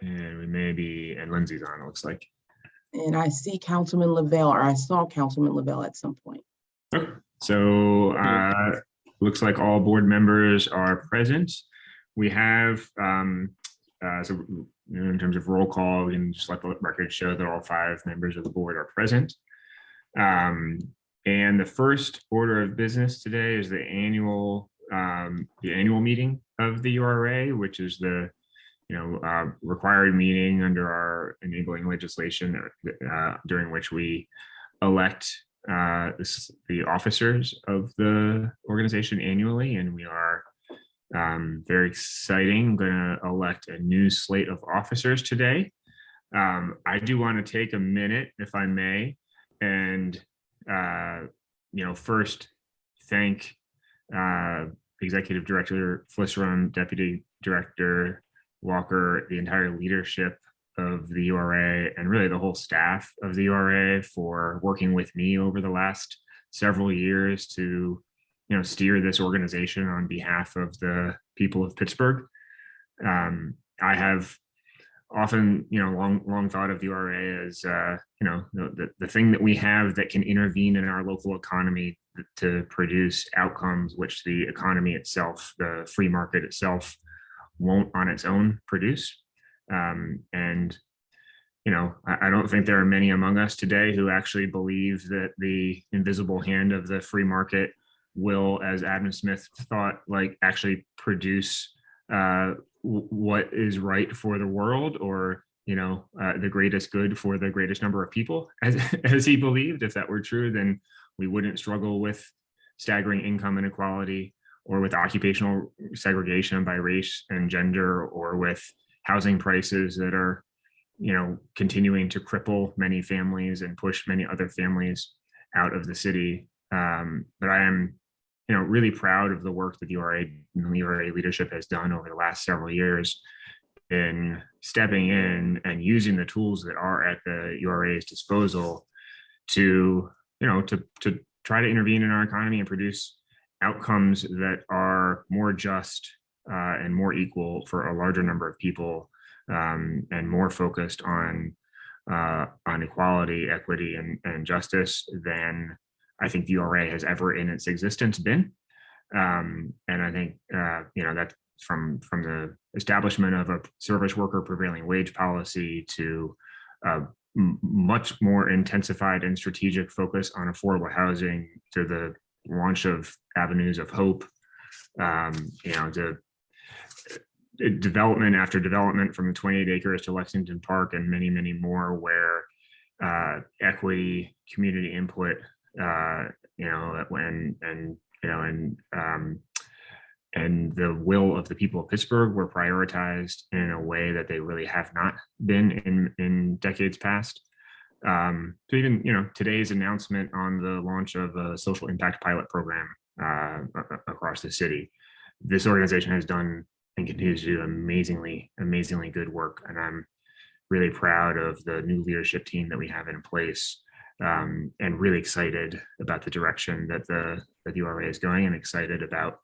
And we may be, and Lindsay's on, it looks like. And I see Councilman Lavelle, or I saw Councilman Lavelle at some point. So looks like all board members are present. We have, so in terms of roll call, we can just let the record show that all 5 members of the board are present. And the first order of business today is the annual meeting of the URA, which is the required meeting under our enabling legislation during which we elect the officers of the organization annually. And we are very exciting. I'm going to elect a new slate of officers today. I do want to take a minute, if I may, and first thank Executive Director Flisserum, Deputy Director Walker, the entire leadership of the URA, and really the whole staff of the URA for working with me over the last several years to steer this organization on behalf of the people of Pittsburgh. I have often long thought of the URA as the thing that we have that can intervene in our local economy to produce outcomes which the economy itself, the free market itself, won't on its own produce. I don't think there are many among us today who actually believe that the invisible hand of the free market will, as Adam Smith thought, actually produce what is right for the world, or the greatest good for the greatest number of people, as he believed. If that were true, then we wouldn't struggle with staggering income inequality, or with occupational segregation by race and gender, or with housing prices that are continuing to cripple many families and push many other families out of the city. But I am really proud of the work that the URA and the URA leadership has done over the last several years in stepping in and using the tools that are at the URA's disposal to try to intervene in our economy and produce outcomes that are more just and more equal for a larger number of people, and more focused on equality, equity, and justice than I think the URA has ever in its existence been. And I think that's from the establishment of a service worker prevailing wage policy to much more intensified and strategic focus on affordable housing, to the launch of avenues of hope, to development after development, from the 28 acres to Lexington Park and many, many more, where equity, community input, and the will of the people of Pittsburgh were prioritized in a way that they really have not been in decades past. So even today's announcement on the launch of a social impact pilot program across the city, this organization has done and continues to do amazingly good work, and I'm really proud of the new leadership team that we have in place, and really excited about the direction that the URA is going, and excited about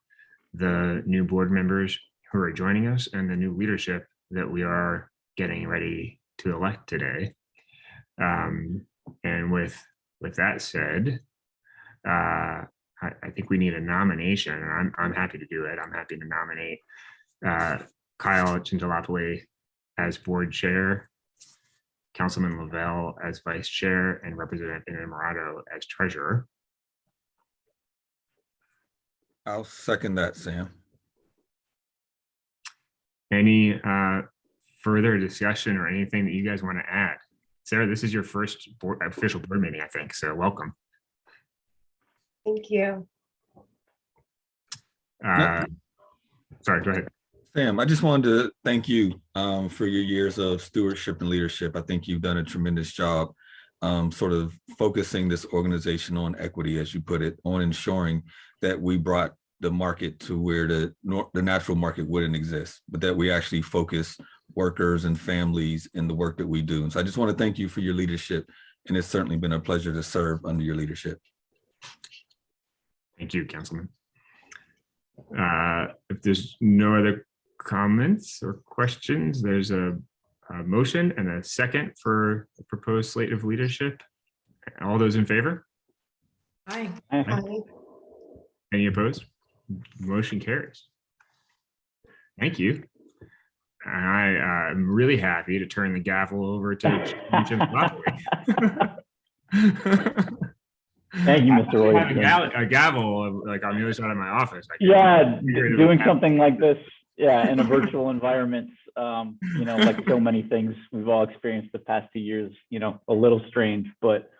the new board members who are joining us and the new leadership that we are getting ready to elect today. And with that said, I think we need a nomination, and I'm happy to do it. I'm happy to nominate Kyle Chintalapalli as board chair, Councilman Lavelle as vice chair, and Representative Innamorato as treasurer. I'll second that, Sam. Any further discussion or anything that you guys want to add? Sarah, this is your first official board meeting, I think, so welcome. Thank you. Sorry, go ahead. Sam, I just wanted to thank you for your years of stewardship and leadership. I think you've done a tremendous job sort of focusing this organization on equity, as you put it, on ensuring that we brought the market to where the natural market wouldn't exist, but that we actually focus workers and families in the work that we do. And so I just want to thank you for your leadership, and it's certainly been a pleasure to serve under your leadership. Thank you, Councilman. If there's no other comments or questions, there's a motion and a second for the proposed slate of leadership. All those in favor? Aye. Aye. Any opposed? Motion carries. Thank you. And I am really happy to turn the gavel over to Chintalapalli. Thank you, Mr. I have Williamson. a gavel like on the other side of my office. Yeah, doing something like this, yeah, in a virtual environment, you know, like so many things we've all experienced the past 2 years, you know, a little strange, but,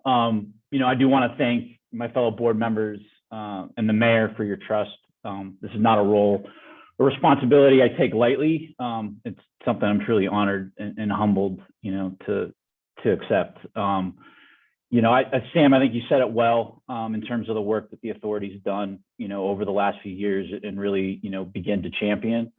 you know, I do want to thank my fellow board members and the mayor for your trust. This is not a responsibility I take lightly. It's something I'm truly honored and humbled, you know, to accept. You know, Sam, I think you said it well in terms of the work that the authority's done, you know, over the last few years and really, you know, begin to champion.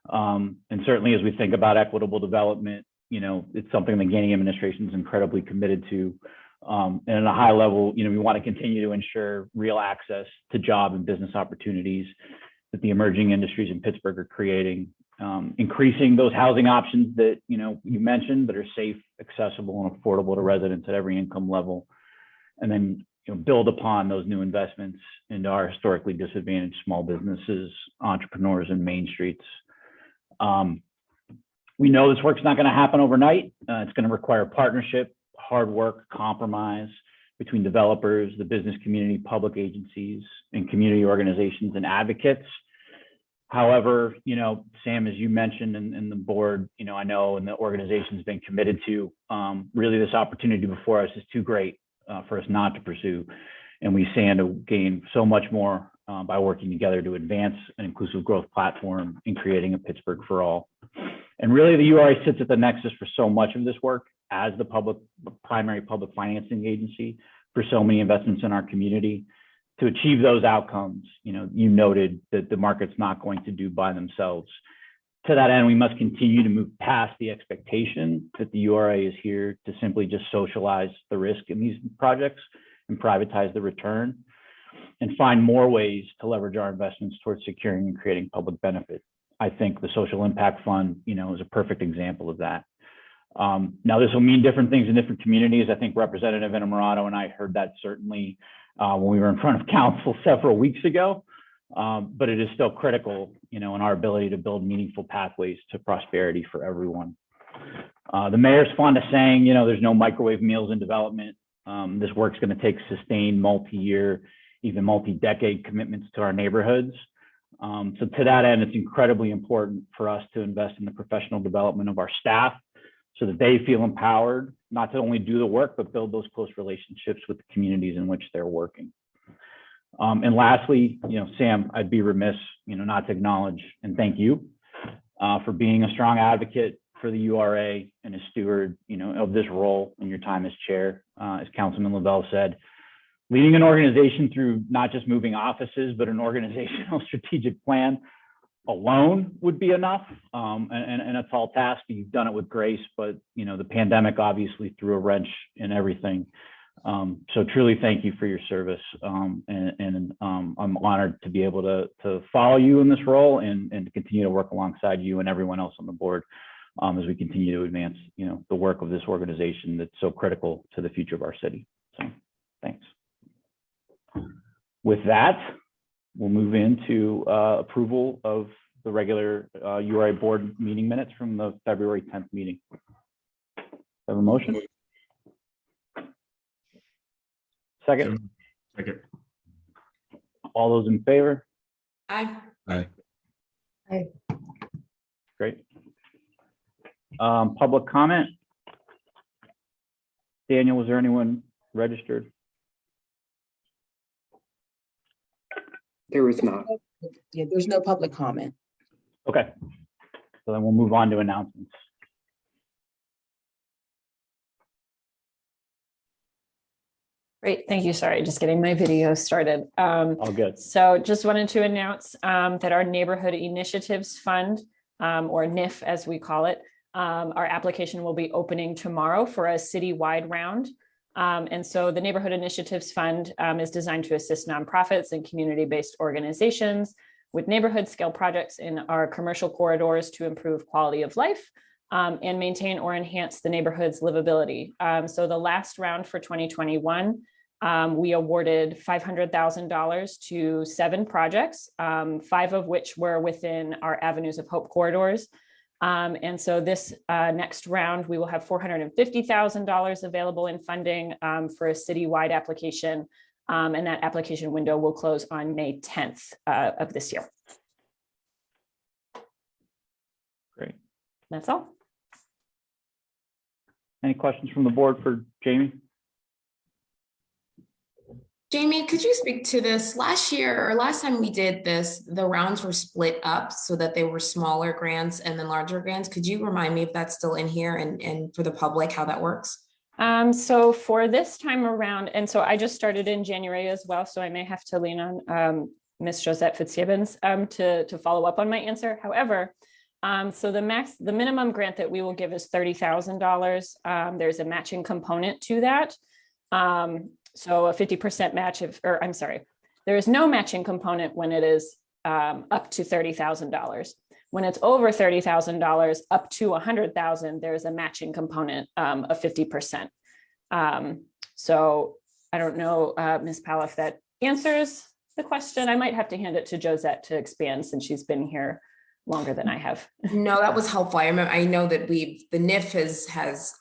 And certainly as we think about equitable development, you know, it's something the Gainey administration is incredibly committed to. And at a high level, you know, we want to continue to ensure real access to job and business opportunities that the emerging industries in Pittsburgh are creating, increasing those housing options that, you know, you mentioned that are safe, accessible, and affordable to residents at every income level. And then, you know, build upon those new investments into our historically disadvantaged small businesses, entrepreneurs, and main streets. We know this work's not going to happen overnight. It's going to require partnership, hard work, compromise between developers, the business community, public agencies, and community organizations and advocates. However, you know, Sam, as you mentioned in the board, you know, I know, and the organization's been committed to, really this opportunity before us is too great for us not to pursue. And we stand to gain so much more by working together to advance an inclusive growth platform in creating a Pittsburgh for all. And really the URA sits at the nexus for so much of this work as the primary public financing agency for so many investments in our community. To achieve those outcomes, you know, you noted that the market's not going to do by themselves. To that end, we must continue to move past the expectation that the URA is here to simply just socialize the risk in these projects and privatize the return, and find more ways to leverage our investments towards securing and creating public benefit. I think the Social Impact Fund, you know, is a perfect example of that. Now, this will mean different things in different communities. I think Representative Innamorato and I heard that certainly when we were in front of council several weeks ago, but it is still critical, you know, in our ability to build meaningful pathways to prosperity for everyone. The mayor's fond of saying, you know, there's no microwave meals in development. This work's going to take sustained multi-year, even multi-decade commitments to our neighborhoods. So to that end, it's incredibly important for us to invest in the professional development of our staff so that they feel empowered, not to only do the work, but build those close relationships with the communities in which they're working. And lastly, you know, Sam, I'd be remiss, you know, not to acknowledge and thank you for being a strong advocate for the URA and a steward, you know, of this role in your time as chair. As Councilman Lavelle said, leading an organization through not just moving offices, but an organizational strategic plan alone would be enough, and a tall task. You've done it with grace, but you know the pandemic obviously threw a wrench in everything. So truly, thank you for your service, and I'm honored to be able to follow you in this role and to continue to work alongside you and everyone else on the board as we continue to advance, you know, the work of this organization that's so critical to the future of our city. So, thanks. With that, we'll move into approval of the regular URA board meeting minutes from the February 10th meeting. Have a motion? Second. Second. All those in favor? Aye. Aye. Aye. Great. Public comment. Daniel, was there anyone registered? There was not. Yeah, there's no public comment. Okay. So then we'll move on to announcements. Great, thank you. Sorry, just getting my video started. All good. So just wanted to announce that our Neighborhood Initiatives Fund, or NIF as we call it, our application will be opening tomorrow for a citywide round. And so the Neighborhood Initiatives Fund is designed to assist nonprofits and community-based organizations with neighborhood scale projects in our commercial corridors to improve quality of life and maintain or enhance the neighborhood's livability. So the last round for 2021, we awarded $500,000 to 7 projects, 5 of which were within our Avenues of Hope corridors. And so this next round, we will have $450,000 available in funding for a citywide application. And that application window will close on May 10th of this year. Great. That's all. Any questions from the board for Jamie? Jamie, could you speak to this? Last year or last time we did this, the rounds were split up so that they were smaller grants and then larger grants. Could you remind me if that's still in here and for the public, how that works? So for this time around, and so I just started in January as well, so I may have to lean on Ms. Josette Fitzgibbons to follow up on my answer. However, so the minimum grant that we will give is $30,000. There's a matching component to that. So a 50% match there is no matching component when it is up to $30,000. When it's over $30,000 up to $100,000, there's a matching component of 50%. So I don't know, Ms. Powell, if that answers the question. I might have to hand it to Josette to expand since she's been here longer than I have. No, that was helpful. I know that the NIF has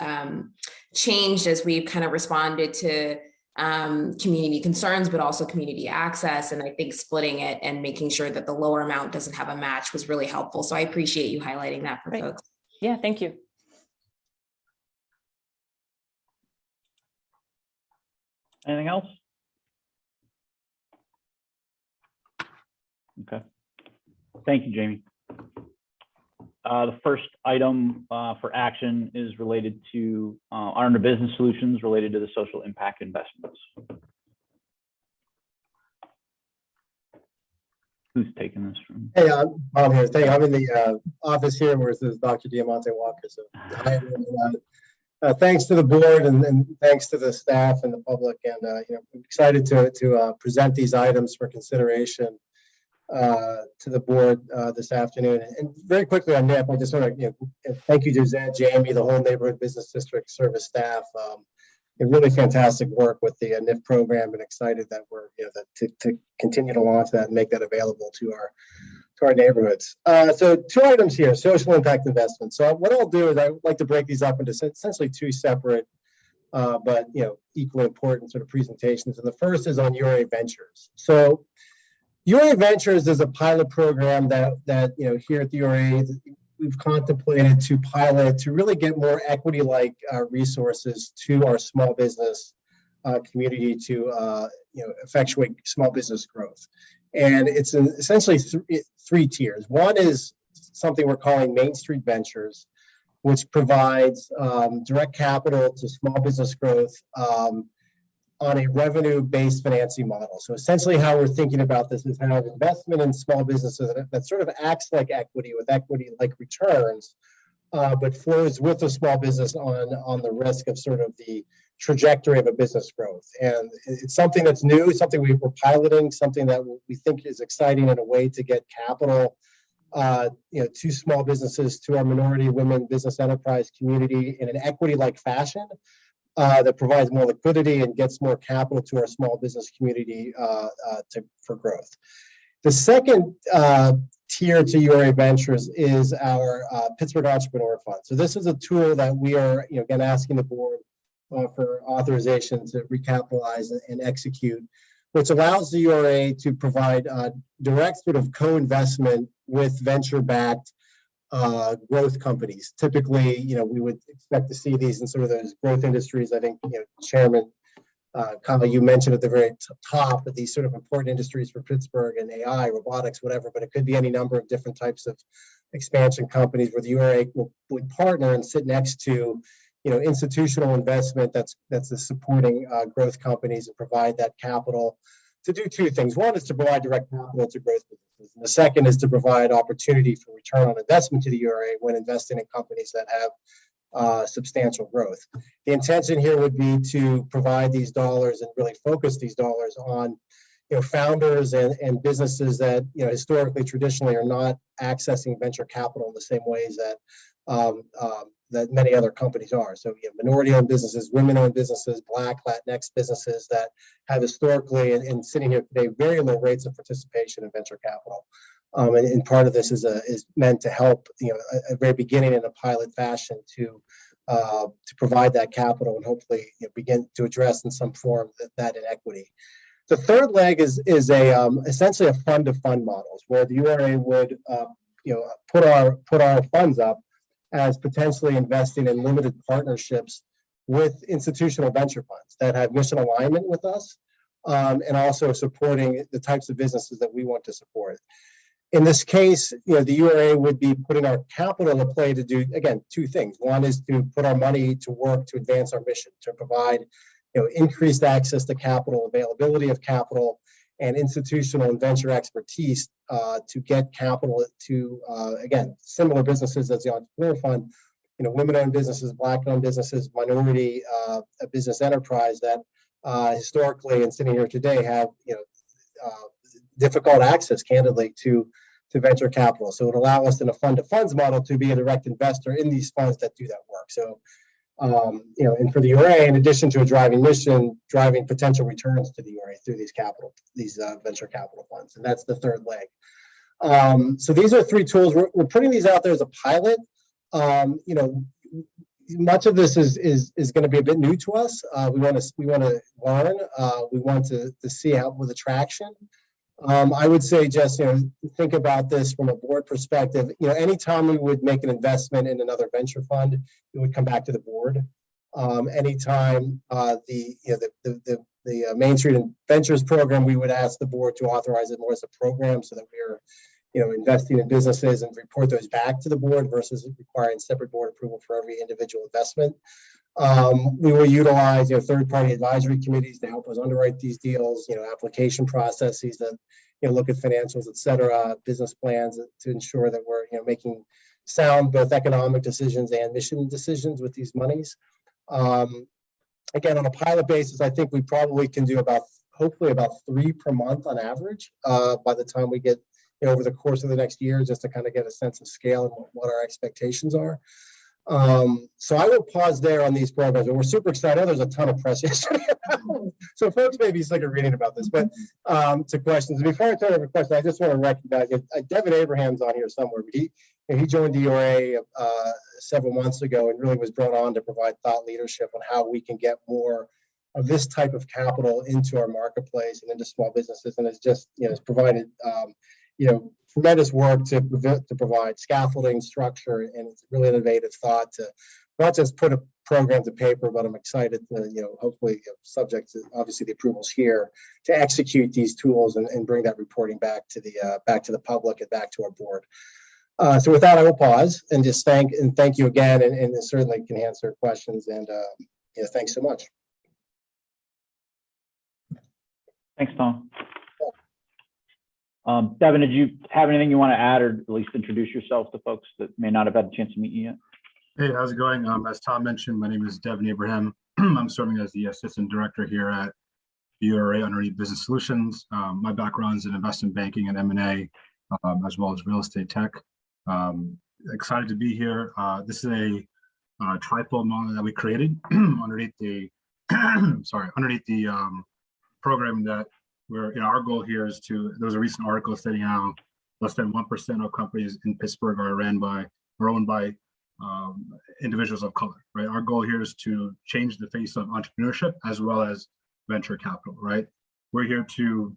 changed as we've kind of responded to community concerns, but also community access. And I think splitting it and making sure that the lower amount doesn't have a match was really helpful. So I appreciate you highlighting that for Great. folks. Yeah, thank you. Anything else? Okay. Thank you, Jamie. The first item for action is related to under business solutions related to the social impact investments. Who's taking this from? Hey, I'm here. I'm in the office here where this is Dr. Diamante Walker. So hi, everyone. Thanks to the board and thanks to the staff and the public. And I'm excited to present these items for consideration to the board this afternoon. And very quickly on NIP, I just want to thank you to Zed, Jamie, the whole neighborhood business district service staff. Really fantastic work with the NIF program, and excited that we're to continue to launch that and make that available to our neighborhoods. So 2 items here: social impact investments. So what I'll do is I like to break these up into essentially 2 separate but equally important sort of presentations. And the first is on URA Ventures. So URA Ventures is a pilot program that here at the URA we've contemplated to pilot to really get more equity-like resources to our small business community to effectuate small business growth. And it's essentially 3 tiers. One is something we're calling Main Street Ventures, which provides direct capital to small business growth on a revenue-based financing model. So essentially how we're thinking about this is how investment in small businesses that sort of acts like equity with equity-like returns, but flows with the small business on the risk of sort of the trajectory of a business growth. And it's something that's new, something we're piloting, something that we think is exciting in a way to get capital to small businesses, to our minority women business enterprise community in an equity-like fashion. That provides more liquidity and gets more capital to our small business community for growth. The second tier to URA Ventures is our Pittsburgh Entrepreneur Fund. So this is a tool that we are, again, asking the board for authorization to recapitalize and execute, which allows the URA to provide direct sort of co-investment with venture-backed growth companies. Typically, we would expect to see these in sort of those growth industries. I think, Chairman Kyle, you mentioned at the very top of these sort of important industries for Pittsburgh and AI, robotics, whatever, but it could be any number of different types of expansion companies where the URA would partner and sit next to, institutional investment that's supporting growth companies and provide that capital to do 2 things. One is to provide direct capital to growth businesses. And the second is to provide opportunity for return on investment to the URA when investing in companies that have substantial growth. The intention here would be to provide these dollars and really focus these dollars on founders and businesses that historically, traditionally are not accessing venture capital in the same ways that that many other companies are. So you have minority-owned businesses, women-owned businesses, Black, Latinx businesses that have historically, and sitting here today, very low rates of participation in venture capital. And part of this is meant to help, at the very beginning in a pilot fashion to provide that capital and hopefully begin to address in some form that inequity. The third leg is essentially a fund-to-fund models where the URA would put our funds up as potentially investing in limited partnerships with institutional venture funds that have mission alignment with us, and also supporting the types of businesses that we want to support. In this case, the URA would be putting our capital to play to do, again, two things. One is to put our money to work to advance our mission, to provide increased access to capital, availability of capital, and institutional and venture expertise to get capital to, again, similar businesses as the Entrepreneur Fund, women-owned businesses, Black-owned businesses, minority business enterprise that historically and sitting here today have, difficult access, candidly, to venture capital. So it would allow us in a fund-to-funds model to be a direct investor in these funds that do that work. So, and for the URA, in addition to a driving mission, driving potential returns to the URA through these venture capital funds. And that's the third leg. So these are three tools. We're putting these out there as a pilot. Much of this is going to be a bit new to us. We want to learn. We want to see how with the traction. I would say just think about this from a board perspective. Anytime we would make an investment in another venture fund, it would come back to the board. Anytime the Main Street Ventures program, we would ask the board to authorize it more as a program so that we're investing in businesses and report those back to the board versus requiring separate board approval for every individual investment. We will utilize third-party advisory committees to help us underwrite these deals, application processes that look at financials, et cetera, business plans to ensure that we're making sound both economic decisions and mission decisions with these monies. Again, on a pilot basis, I think we probably can do hopefully about 3 per month on average by the time we get over the course of the next year, just to kind of get a sense of scale and what our expectations are. So I will pause there on these programs, and we're super excited. There's a ton of press yesterday. So folks may be sick of reading about this, but to questions. Before I turn over to questions, I just want to recognize Devin Abraham's on here somewhere. But he joined the URA several months ago and really was brought on to provide thought leadership on how we can get more of this type of capital into our marketplace and into small businesses, and it's just has provided tremendous work to provide scaffolding, structure, and it's really innovative thought to not just put a program to paper, but I'm excited to, hopefully subject to obviously the approvals here, to execute these tools and bring that reporting back to the public and back to our board. So with that, I will pause and just thank you again, and certainly can answer questions. And thanks so much. Thanks, Tom. Devin, did you have anything you want to add, or at least introduce yourself to folks that may not have had a chance to meet you yet? Hey, how's it going? As Tom mentioned, my name is Devin Abraham. I'm serving as the Assistant Director here at the URA underneath Business Solutions. My background is in investment banking and M&A, as well as real estate tech. Excited to be here. This is a trifold model that we created underneath the program that our goal here is there was a recent article stating how less than 1% of companies in Pittsburgh are owned by individuals of color, right? Our goal here is to change the face of entrepreneurship as well as venture capital, right? We're here to,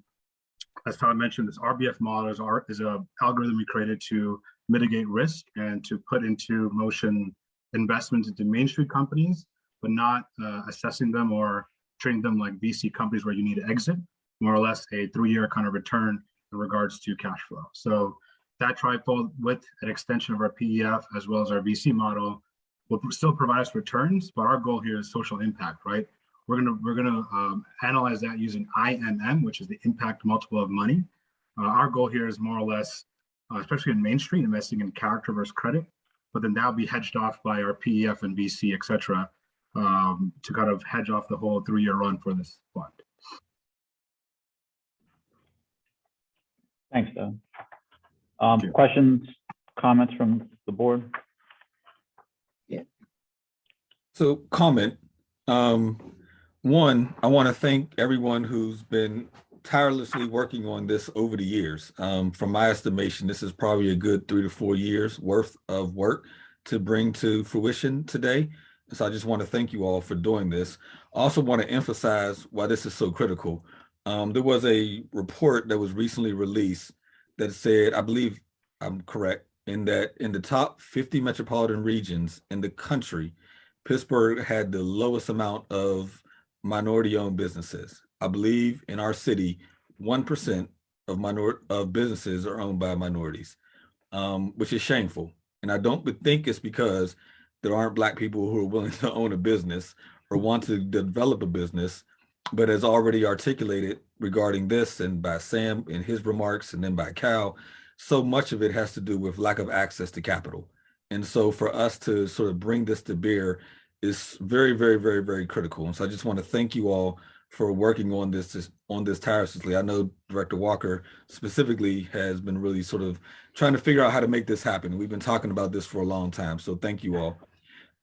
as Tom mentioned, this RBF model is an algorithm we created to mitigate risk and to put into motion investments into Main Street companies, but not assessing them or treating them like VC companies where you need to exit, more or less a 3-year kind of return in regards to cash flow. So that trifold with an extension of our PEF as well as our VC model will still provide us returns, but our goal here is social impact, right? We're gonna analyze that using IMM, which is the impact multiple of money. Our goal here is more or less, especially in Main Street, investing in character versus credit, but then that'll be hedged off by our PEF and VC, et cetera, to kind of hedge off the whole 3-year run for this fund. Thanks, Doug. Questions, comments from the board? So comment, one, I want to thank everyone who's been tirelessly working on this over the years. From my estimation, this is probably a good 3 to 4 years worth of work to bring to fruition today. So I just want to thank you all for doing this. I also want to emphasize why this is so critical. There was a report that was recently released that said, I believe I'm correct, in that in the top 50 metropolitan regions in the country, Pittsburgh had the lowest amount of minority-owned businesses. I believe in our city, 1% of businesses are owned by minorities, which is shameful. And I don't think it's because there aren't Black people who are willing to own a business or want to develop a business, but as already articulated regarding this and by Sam in his remarks and then by Cal, so much of it has to do with lack of access to capital. And so for us to sort of bring this to bear is very, very, very, very critical. And so I just want to thank you all for working on this tirelessly. I know Director Walker specifically has been really sort of trying to figure out how to make this happen. We've been talking about this for a long time. So thank you all.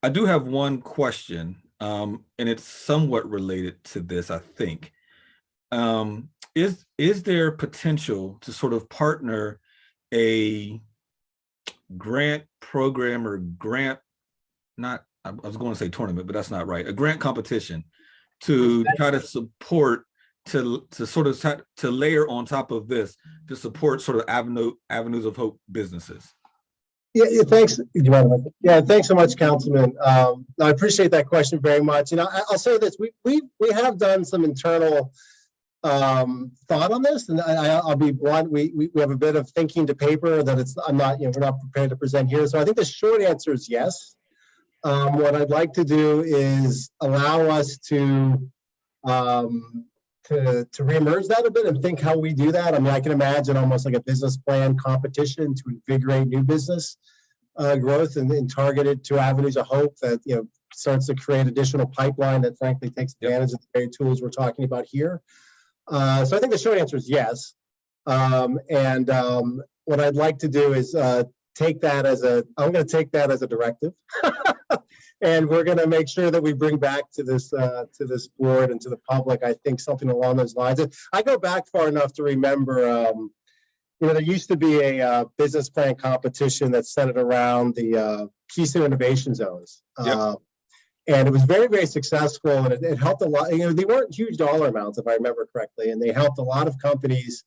I do have one question, and it's somewhat related to this, I think. Is there potential to sort of partner a grant program or grant, not, I was going to say tournament, but that's not right, a grant competition to try to support, to sort of to layer on top of this, to support sort of avenues of hope businesses? Yeah, thanks. Yeah, thanks so much, Councilman. I appreciate that question very much. You know, I'll say this: we have done some internal thought on this, and I'll be blunt. We have a bit of thinking to paper that we're not prepared to present here. So I think the short answer is yes. What I'd like to do is allow us to reemerge that a bit and think how we do that. I mean, I can imagine almost like a business plan competition to invigorate new business growth and targeted to avenues of hope that, you know, starts to create additional pipeline that frankly takes advantage of the very tools we're talking about here. So I think the short answer is yes. What I'd like to do is I'm going to take that as a directive. And we're going to make sure that we bring back to this board and to the public, I think, something along those lines. I go back far enough to remember, there used to be a business plan competition that centered around the Keystone Innovation Zones. And it was very, very successful, and it helped a lot. You know, they weren't huge dollar amounts, if I remember correctly, and they helped a lot of companies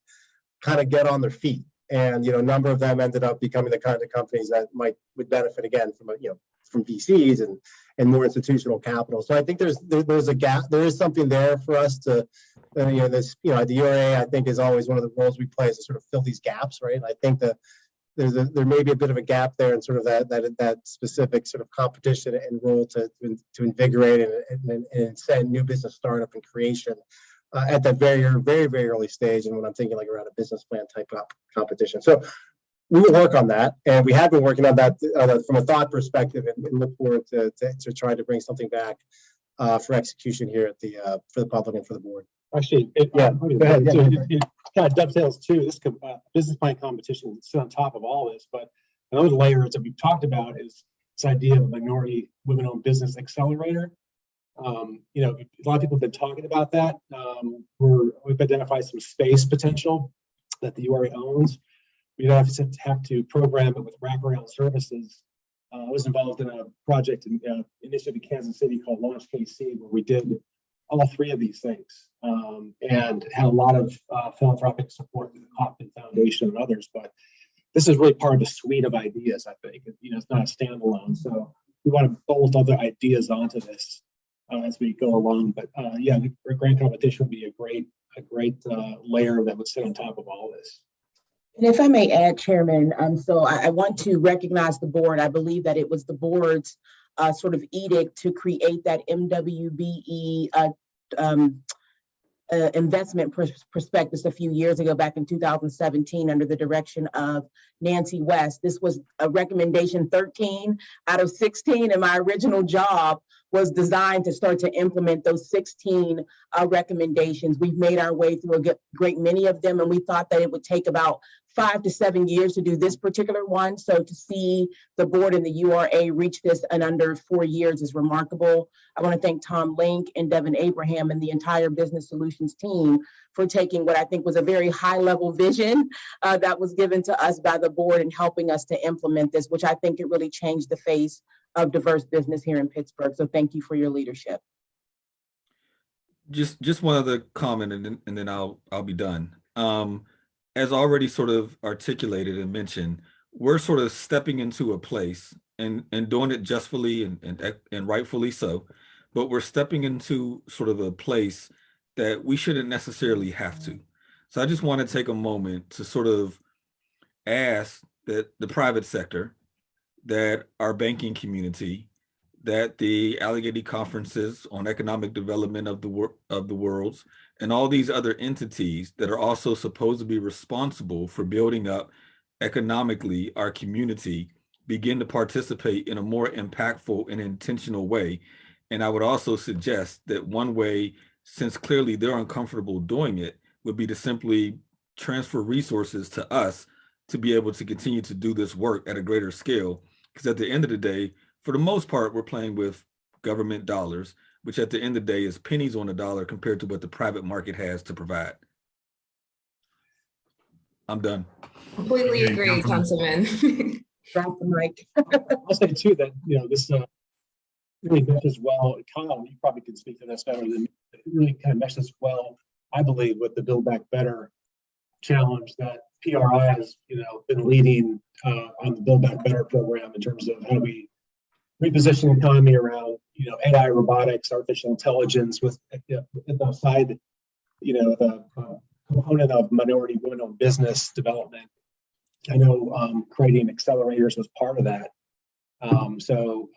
kind of get on their feet. And, you know, a number of them ended up becoming the kind of companies that would benefit again from VCs and more institutional capital. So I think there's a gap. There is something there for us to, the URA, I think, is always one of the roles we play is to sort of fill these gaps, right? And I think that there may be a bit of a gap there in sort of that specific sort of competition and role to invigorate and incent new business startup and creation at that very, very, very early stage. And when I'm thinking like around a business plan type of competition. So we will work on that, and we have been working on that from a thought perspective, and look forward to try to bring something back for execution here at for the public and for the board. Actually, it kind of dovetails too. This business plan competition is on top of all this, but another layer that we've talked about is this idea of a minority women-owned business accelerator. A lot of people have been talking about that. We've identified some space potential that the URA owns. We don't have to program it with wraparound services. I was involved in a project initiative in Kansas City called Launch KC, where we did all three of these things and had a lot of philanthropic support with the Kauffman Foundation and others. But this is really part of a suite of ideas, I think. It's not a standalone. So we want to bolt other ideas onto this as we go along. But the grant competition would be a great layer that would sit on top of all this. And if I may add, Chairman, so I want to recognize the board. I believe that it was the board's sort of edict to create that MWBE investment prospectus a few years ago, back in 2017, under the direction of Nancy West. This was a recommendation 13 out of 16 in my original job, was designed to start to implement those 16 recommendations. We've made our way through a great many of them, and we thought that it would take about 5 to 7 years to do this particular one. So to see the board and the URA reach this in under 4 years is remarkable. I want to thank Tom Link and Devin Abraham and the entire Business Solutions team for taking what I think was a very high level vision that was given to us by the board and helping us to implement this, which I think it really changed the face of diverse business here in Pittsburgh. So thank you for your leadership. Just one other comment, and then I'll be done. As already sort of articulated and mentioned, we're sort of stepping into a place and doing it justly and rightfully so, but we're stepping into sort of a place that we shouldn't necessarily have to. So I just want to take a moment to sort of ask that the private sector, that our banking community, that the Allegheny conferences on economic development of the world, and all these other entities that are also supposed to be responsible for building up economically our community begin to participate in a more impactful and intentional way. And I would also suggest that one way, since clearly they're uncomfortable doing it, would be to simply transfer resources to us to be able to continue to do this work at a greater scale. Because at the end of the day, for the most part, we're playing with government dollars, which at the end of the day is pennies on the dollar compared to what the private market has to provide. I'm done. Completely agree, Councilman. Drop the mic. I'll say too that, this really meshes well. Kyle, you probably can speak to this better than me. It really kind of meshes well, I believe, with the Build Back Better challenge that PRI has, been leading on the Build Back Better program in terms of how do we reposition the economy around, AI, robotics, artificial intelligence with the side, the component of minority women-owned business development. I know creating accelerators was part of that. So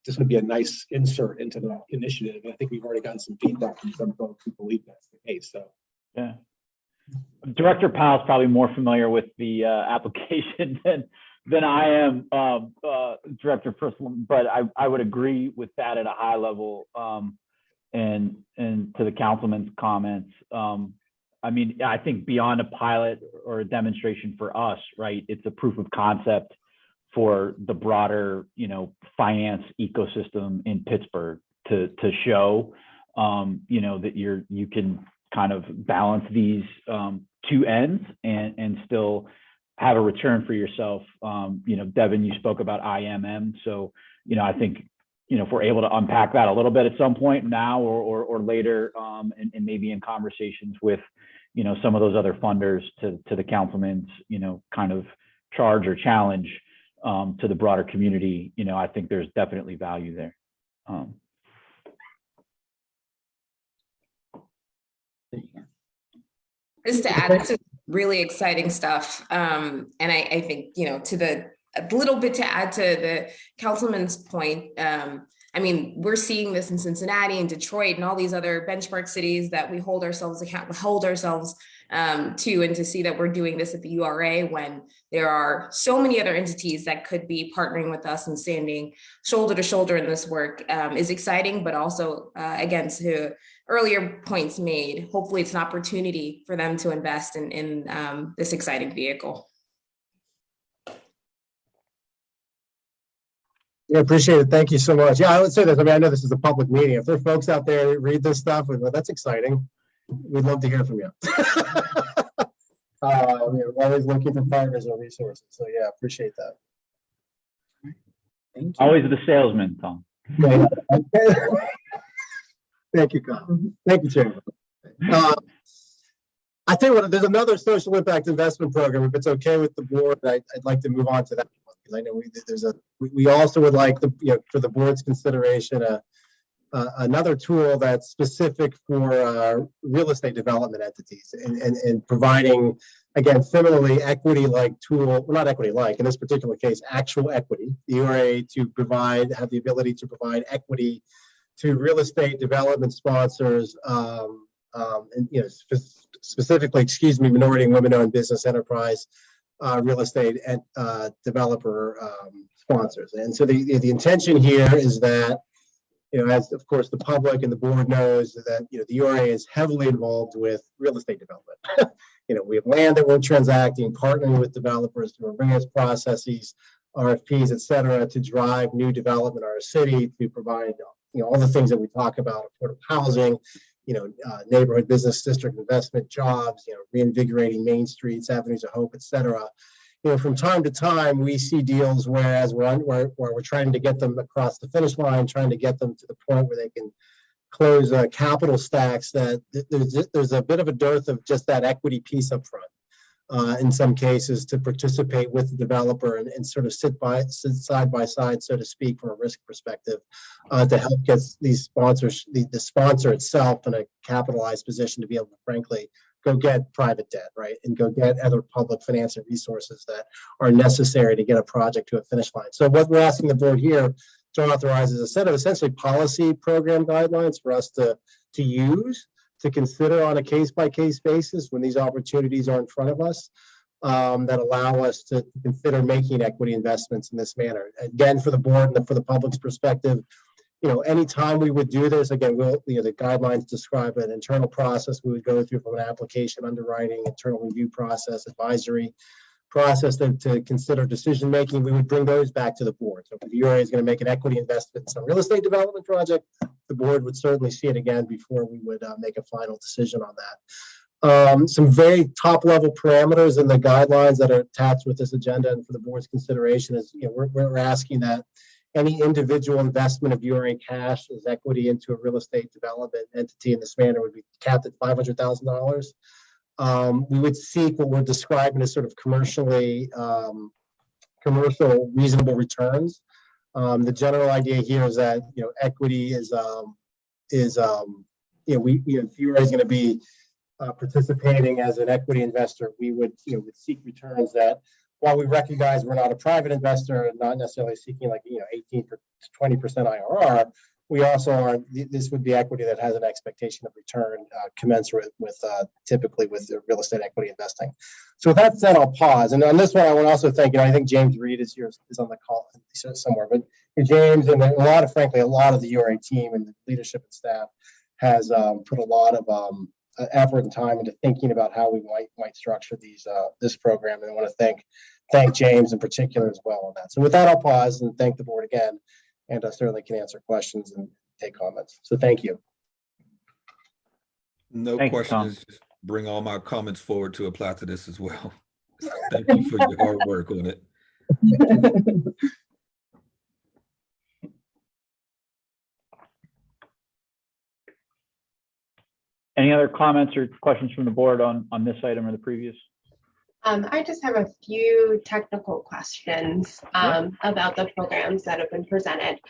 this would be a nice insert into the initiative. I think we've already gotten some feedback from some folks who believe that's the case. So yeah, Director Powell's probably more familiar with the application than I am, Director First, but I would agree with that at a high level. And to the councilman's comments, I mean, I think beyond a pilot or a demonstration for us, right? It's a proof of concept for the broader, finance ecosystem in Pittsburgh to show, that you can kind of balance these two ends and still have a return for yourself. Devin, you spoke about IMM. So, I think, if we're able to unpack that a little bit at some point now or later, and maybe in conversations with, some of those other funders to the councilman's, kind of charge or challenge to the broader community, I think there's definitely value there. Just to add, this is really exciting stuff. And I think, a little bit to add to the councilman's point. I mean, we're seeing this in Cincinnati and Detroit and all these other benchmark cities that we hold ourselves to, and to see that we're doing this at the URA when there are so many other entities that could be partnering with us and standing shoulder to shoulder in this work is exciting, but also, again, to earlier points made, hopefully it's an opportunity for them to invest in this exciting vehicle. Yeah, appreciate it. Thank you so much. Yeah, I would say this. I mean, I know this is a public meeting. If there are folks out there who read this stuff, well, that's exciting. We'd love to hear from you. We're always looking for partners or resources. So yeah, appreciate that. Thank you. Always the salesman, Tom. Yeah. Thank you, Kyle. Thank you, Chairman. I tell you what, there's another social impact investment program. If it's okay with the board, I'd like to move on to that one because I know we also would like for the board's consideration another tool that's specific for real estate development entities and providing, again, similarly equity-like tool, well, not equity-like in this particular case, actual equity. The URA to have the ability to provide equity to real estate development sponsors, and specifically, minority and women-owned business enterprise real estate and developer sponsors. And so the intention here is that as of course the public and the board knows that, the URA is heavily involved with real estate development. We have land that we're transacting, partnering with developers through various processes, RFPs, et cetera, to drive new development in our city, to provide, all the things that we talk about, affordable housing, neighborhood business district investment, jobs, reinvigorating main streets, avenues of hope, et cetera. From time to time, we see deals where we're trying to get them across the finish line, trying to get them to the point where they can close capital stacks, that there's a bit of a dearth of just that equity piece up front. In some cases, to participate with the developer and sort of sit side by side, so to speak, from a risk perspective, to help get these sponsors, the sponsor itself in a capitalized position to be able to, frankly, go get private debt, right? And go get other public financing resources that are necessary to get a project to a finish line. So what we're asking the board here to authorize is a set of essentially policy program guidelines for us to use, to consider on a case-by-case basis when these opportunities are in front of us, that allow us to consider making equity investments in this manner. Again, for the board and for the public's perspective, anytime we would do this, again, the guidelines describe an internal process we would go through from an application, underwriting, internal review process, advisory process to consider decision-making. We would bring those back to the board. So if the URA is going to make an equity investment in some real estate development project, the board would certainly see it again before we would make a final decision on that. Some very top-level parameters in the guidelines that are attached with this agenda and for the board's consideration is, we're asking that any individual investment of URA cash as equity into a real estate development entity in this manner would be capped at $500,000. We would seek what we're describing as sort of commercial reasonable returns. The general idea here is that equity is if URA is going to be participating as an equity investor, we would seek returns that, while we recognize we're not a private investor and not necessarily seeking 18 to 20% IRR, we also are. This would be equity that has an expectation of return commensurate with typically with the real estate equity investing. So with that said, I'll pause. And on this one, I want to also thank. I think James Reed is on the call somewhere. But James and a lot of the URA team and the leadership and staff has put a lot of effort and time into thinking about how we might structure this program. And I want to thank James in particular as well on that. So with that, I'll pause and thank the board again. And I certainly can answer questions and take comments. So thank you. No Thank you, questions. Just bring all my comments forward to apply to this as well. Thank you for your hard work on it. Any other comments or questions from the board on this item or the previous? I just have a few technical questions about the programs that have been presented.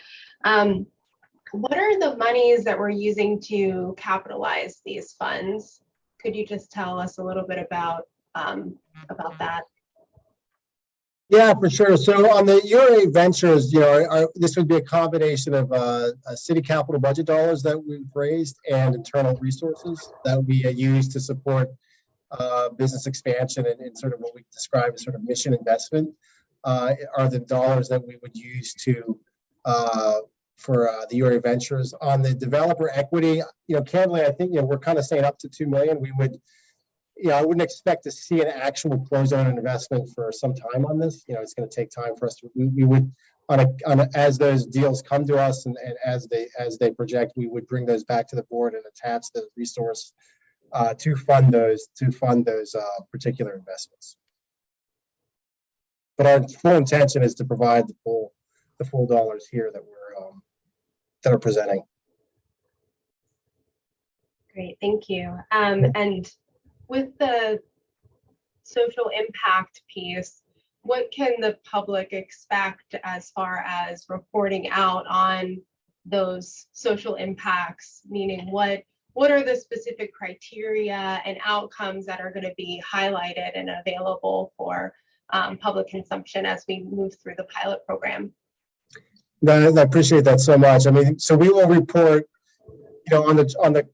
What are the monies that we're using to capitalize these funds? Could you just tell us a little bit about that? Yeah, for sure. So on the URA Ventures, this would be a combination of city capital budget dollars that we've raised and internal resources that would be used to support business expansion and sort of what we describe as sort of mission investment are the dollars that we would use for the URA Ventures. On the developer equity, candidly, I think we're kind of saying up to $2 million. We would, I wouldn't expect to see an actual close on an investment for some time on this. It's going to take time for us to. We would as those deals come to us and as they project, we would bring those back to the board and attach the resource to fund those particular investments. But our full intention is to provide the full dollars here that are presenting. Great, thank you. And with the social impact piece, what can the public expect as far as reporting out on those social impacts? Meaning, what are the specific criteria and outcomes that are going to be highlighted and available for public consumption as we move through the pilot program? I appreciate that so much. I mean, so we will report, on the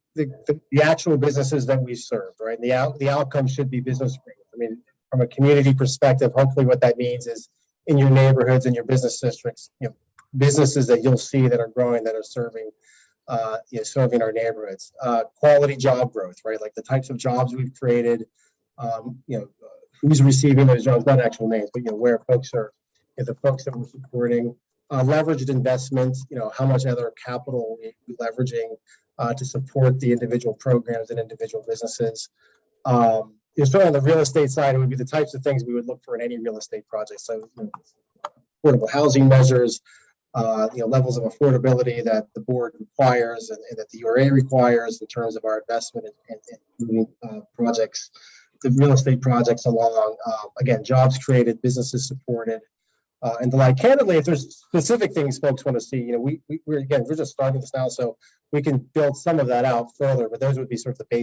actual businesses that we serve, right? The outcome should be business growth. I mean, from a community perspective, hopefully what that means is in your neighborhoods and your business districts, businesses that you'll see that are growing, that are serving, serving our neighborhoods. Quality job growth, right? Like the types of jobs we've created, who's receiving those jobs, not actual names, but where folks are, the folks that we're supporting. Leveraged investments, how much other capital we're leveraging to support the individual programs and individual businesses. Certainly on the real estate side, it would be the types of things we would look for in any real estate project. So affordable housing measures, levels of affordability that the board requires and that the URA requires in terms of our investment in moving projects, the real estate projects along. Again, jobs created, businesses supported. And the like, candidly, if there's specific things folks want to see, we're just starting this now, so we can build some of that out further, but those would be sort of the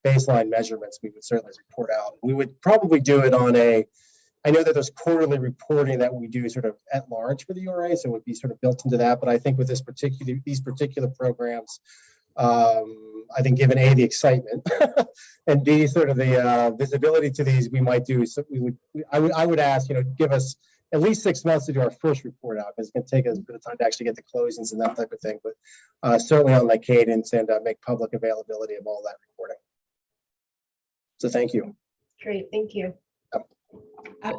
baseline measurements we would certainly report out. We would probably do it on I know that there's quarterly reporting that we do sort of at large for the URA, so it would be sort of built into that, but I think with these particular programs, I think given A, the excitement, and B, sort of the visibility to these, we might do, so I would ask, give us at least 6 months to do our first report out, because it's going to take us a bit of time to actually get the closings and that type of thing, but certainly on that cadence and make public availability of all that reporting. So thank you. Great, thank you.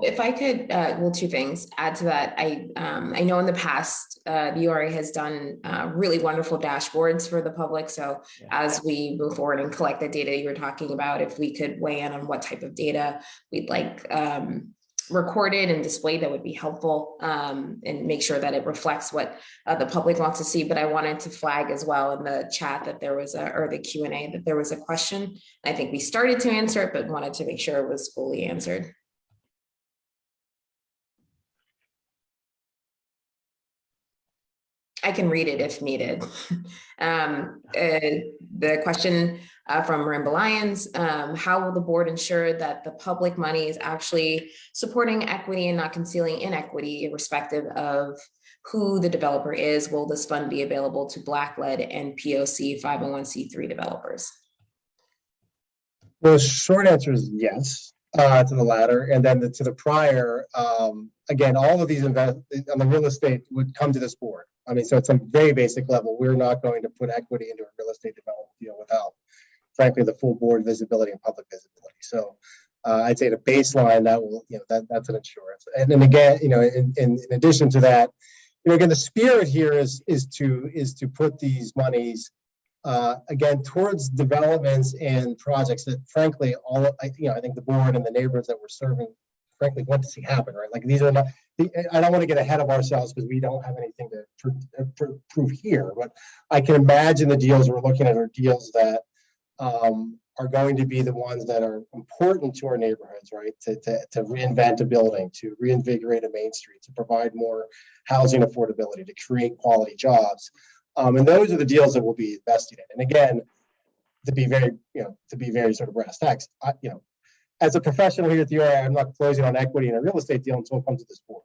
If I could, well, 2 things, add to that. I know in the past, the URA has done really wonderful dashboards for the public. So as we move forward and collect the data you were talking about, if we could weigh in on what type of data we'd like recorded and displayed, that would be helpful, and make sure that it reflects what the public wants to see. But I wanted to flag as well in the chat that there was or the Q&A, that there was a question. I think we started to answer it, but wanted to make sure it was fully answered. I can read it if needed. The question from Marimba Lyons, how will the board ensure that the public money is actually supporting equity and not concealing inequity, irrespective of who the developer is? Will this fund be available to Black-led and POC 501c3 developers? Well, the short answer is yes to the latter. And then to the prior, again, all of these investments on the real estate would come to this board. I mean, so it's a very basic level. We're not going to put equity into a real estate development deal without, frankly, the full board visibility and public visibility. So I'd say the baseline that will, that's an insurance. And then again, in addition to that, again, the spirit here is to put these monies again towards developments and projects that, frankly, I think the board and the neighborhoods that we're serving, frankly, want to see happen, right? Like these are not. I don't want to get ahead of ourselves because we don't have anything to prove here, but I can imagine the deals we're looking at are deals that are going to be the ones that are important to our neighborhoods, right? To reinvent a building, to reinvigorate a main street, to provide more housing affordability, to create quality jobs. And those are the deals that we'll be investing in. And again, to be very sort of brass tacks, as a professional here at the URA, I'm not closing on equity in a real estate deal until it comes to this board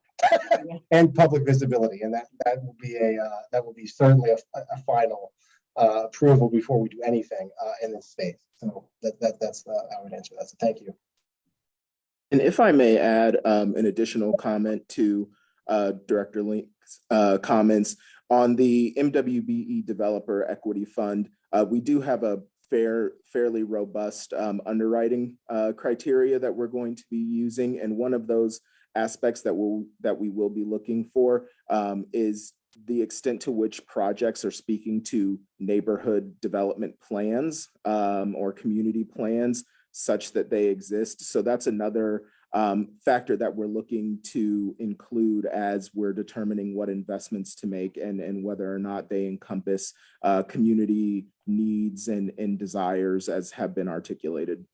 and public visibility. And that will be certainly a final approval before we do anything in this space. So that's how I would answer that. So thank you. And if I may add an additional comment to Director Link's comments on the MWBE Developer Equity Fund, we do have a fairly robust underwriting criteria that we're going to be using, and one of those aspects that we will be looking for is the extent to which projects are speaking to neighborhood development plans or community plans such that they exist. So that's another factor that we're looking to include as we're determining what investments to make and whether or not they encompass community needs and desires as have been articulated.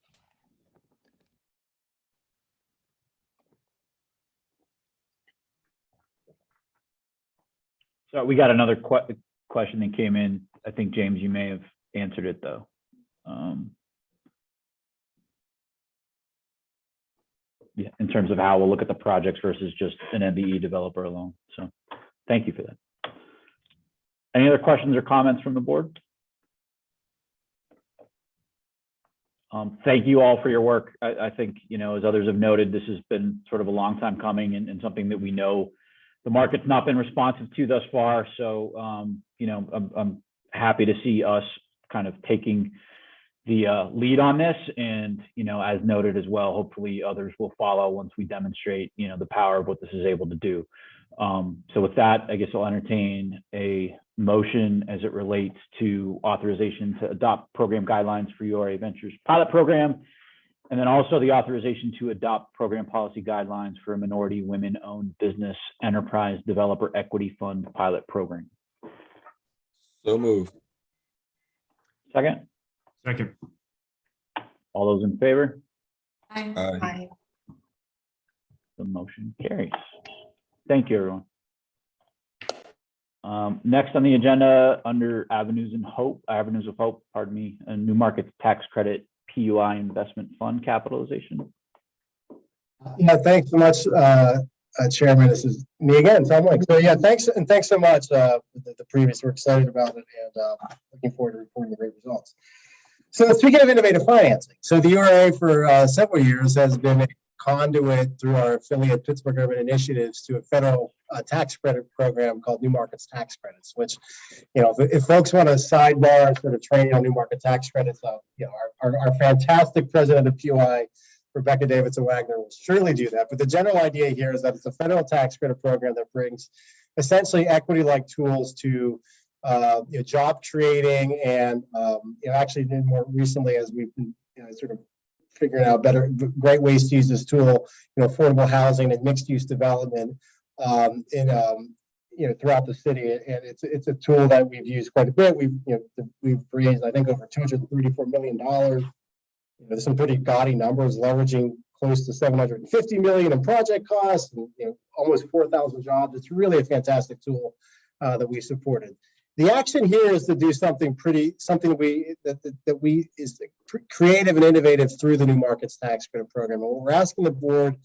So we got another question that came in. I think, James, you may have answered it though. Yeah, in terms of how we'll look at the projects versus just an MBE developer alone. So thank you for that. Any other questions or comments from the board? Thank you all for your work. I think, as others have noted, this has been sort of a long time coming and something that we know the market's not been responsive to thus far. So, I'm happy to see us kind of taking the lead on this. And, as noted as well, hopefully others will follow once we demonstrate, the power of what this is able to do. So with that, I guess I'll entertain a motion as it relates to authorization to adopt program guidelines for URA Ventures pilot program, and then also the authorization to adopt program policy guidelines for a minority women-owned business enterprise developer equity fund pilot program. So moved. Second, Second. all those in favor? Aye. Aye. The motion carries. Thank you, everyone. Next on the agenda, under Avenues of Hope, a New Markets Tax Credit PUI Investment Fund capitalization. Yeah, thanks so much, Chairman. This is me again, Tom Lake. So yeah, thanks so much. The previous, we're excited about it and looking forward to reporting the great results. So speaking of innovative financing, so the URA for several years has been a conduit through our affiliate Pittsburgh Urban Initiatives to a federal tax credit program called New Markets Tax Credits, which, if folks want a sidebar sort of training on New Market Tax Credits, our fantastic president of PUI, Rebecca Davidson Wagner, will surely do that. But the general idea here is that it's a federal tax credit program that brings essentially equity-like tools to job creating and actually more recently, as we've been sort of figuring out great ways to use this tool, affordable housing and mixed-use development throughout the city. And it's a tool that we've used quite a bit. We've raised, I think, over $234 million. There's some pretty gaudy numbers, leveraging close to $750 million in project costs and almost 4,000 jobs. It's really a fantastic tool that we supported. The action here is to do something creative and innovative through the New Markets Tax Credit Program. And what we're asking the board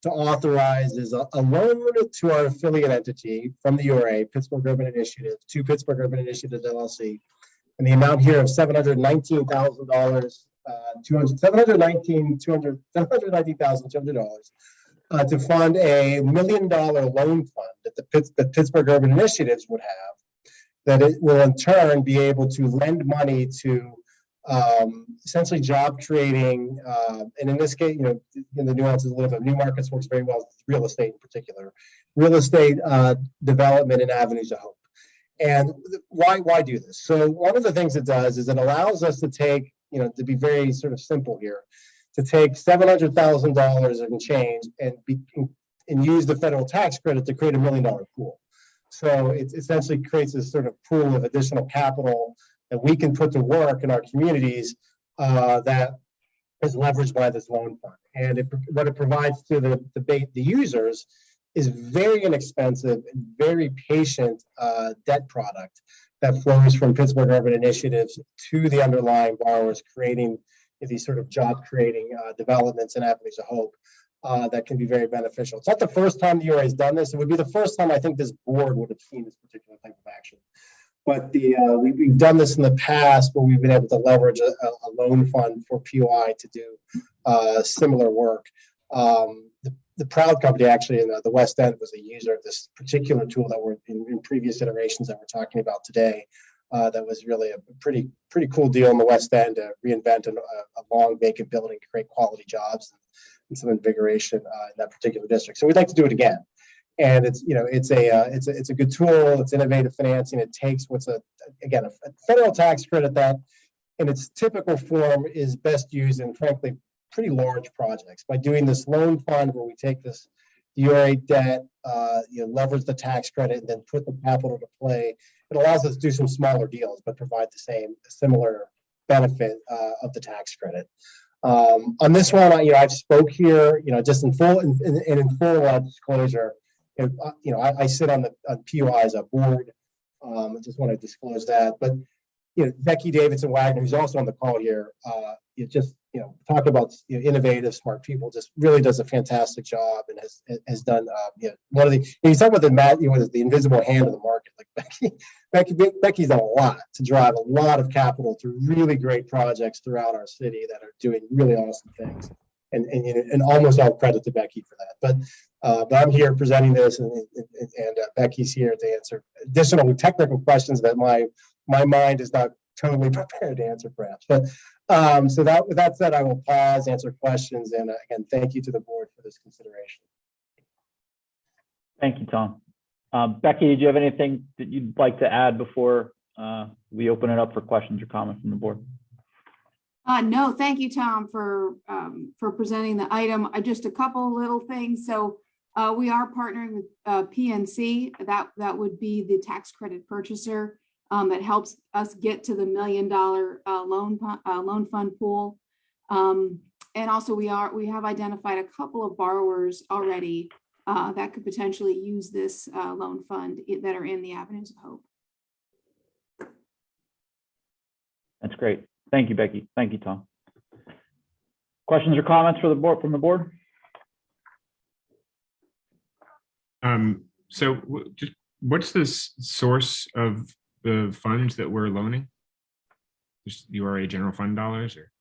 to authorize is a loan to our affiliate entity from the URA, Pittsburgh Urban Initiative, to Pittsburgh Urban Initiatives LLC, and the amount here of $719,200 to fund a $1 million loan fund that Pittsburgh Urban Initiatives would have, that it will in turn be able to lend money to essentially job creating, and in this case, the nuances a little bit. New Markets works very well with real estate in particular, real estate development and avenues of hope. And why do this? So one of the things it does is it allows us to take, to be very sort of simple here, to take $700,000 and change and use the federal tax credit to create $1 million pool. So it essentially creates this sort of pool of additional capital that we can put to work in our communities that is leveraged by this loan fund. And what it provides to the users is very inexpensive and very patient debt product that flows from Pittsburgh Urban Initiatives to the underlying borrowers, creating these sort of job creating developments and avenues of hope. That can be very beneficial. It's not the first time the URA has done this. It would be the first time I think this board would have seen this particular type of action. But we've done this in the past where we've been able to leverage a loan fund for PUI to do similar work. The Proud Company actually in the West End was a user of this particular tool that we're in previous iterations that we're talking about today. That was really a pretty cool deal in the West End to reinvent a long vacant building to create quality jobs and some invigoration in that particular district. So we'd like to do it again. And it's a good tool. It's innovative financing. It takes what's a federal tax credit that in its typical form is best used in frankly pretty large projects. By doing this loan fund where we take this URA debt, leverage the tax credit and then put the capital to play, it allows us to do some smaller deals but provide the similar benefit of the tax credit. On this one, I've spoke here, just in full disclosure. I sit on PUI as a board. I just want to disclose that. But Becky Davidson Wagner, who's also on the call here, talk about innovative, smart people. Just really does a fantastic job and has done one of the. You talk about the invisible hand of the market. Like Becky's done a lot to drive a lot of capital through really great projects throughout our city that are doing really awesome things. and almost all credit to Becky for that. But I'm here presenting this, and Becky's here to answer additional technical questions that my mind is not totally prepared to answer, perhaps. But so that said, I will pause, answer questions, and again, thank you to the board for this consideration. Thank you, Tom. Becky, did you have anything that you'd like to add before we open it up for questions or comments from the board? No, thank you, Tom, for presenting the item. Just a couple little things. So we are partnering with PNC. That would be the tax credit purchaser that helps us get to the $1 million loan fund pool. And also we have identified a couple of borrowers already that could potentially use this loan fund that are in the Avenues of Hope. That's great. Thank you, Becky. Thank you, Tom. Questions or comments for the board from the board? So just what's the source of the funds that we're loaning? Just URA general fund dollars, or?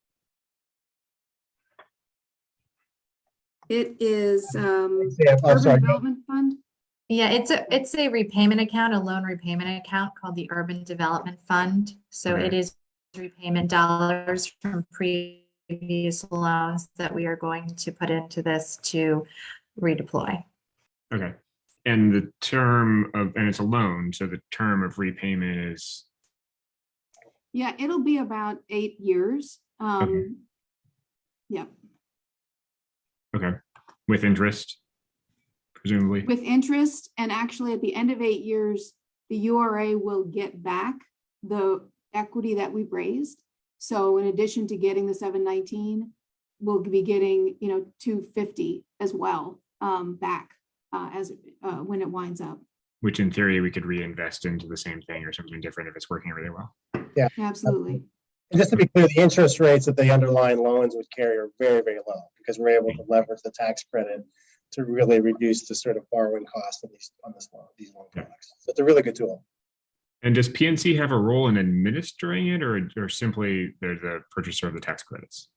It is I'm Urban sorry. Development Fund. Yeah, it's a repayment account, a loan repayment account called the Urban Development Fund. So Okay. it is repayment dollars from previous loans that we are going to put into this to redeploy. Okay. And the term of, and it's a loan, so the term of repayment is? Yeah, it'll be about 8 years. Okay. Yeah, Okay. With interest, presumably? with interest, and actually at the end of 8 years, the URA will get back the equity that we've raised. So in addition to getting the 719, we'll be getting, 250 as well back as when it winds up. Which in theory, we could reinvest into the same thing or something different if it's working really well. Yeah, Absolutely. and just to be clear, the interest rates that the underlying loans would carry are very, very low because we're able to leverage the tax credit to really reduce the sort of borrowing cost of these loan products. So it's a really good tool. And does PNC have a role in administering it, or simply they're the purchaser of the tax credits?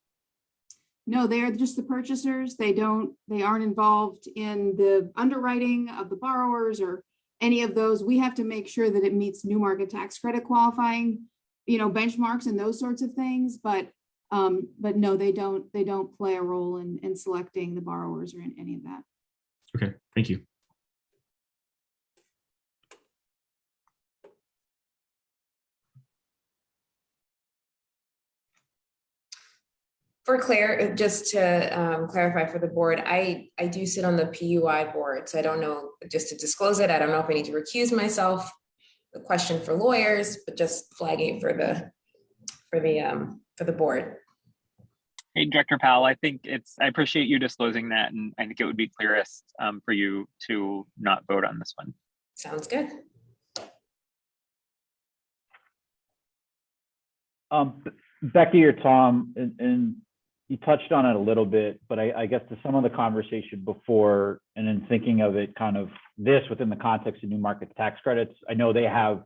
No, they are just the purchasers. They aren't involved in the underwriting of the borrowers or any of those. We have to make sure that it meets new market tax credit qualifying, benchmarks and those sorts of things. But no, they don't play a role in selecting the borrowers or in any of that. Okay, thank you. Just to clarify for the board, I do sit on the PUI board, so I don't know, just to disclose it, I don't know if I need to recuse myself. The question for lawyers, but just flagging for the board. Hey, Director Powell, I appreciate you disclosing that, and I think it would be clearest for you to not vote on this one. Sounds good. Becky or Tom, and you touched on it a little bit, but I guess to some of the conversation before, and in thinking of it kind of this within the context of new market tax credits, I know they have,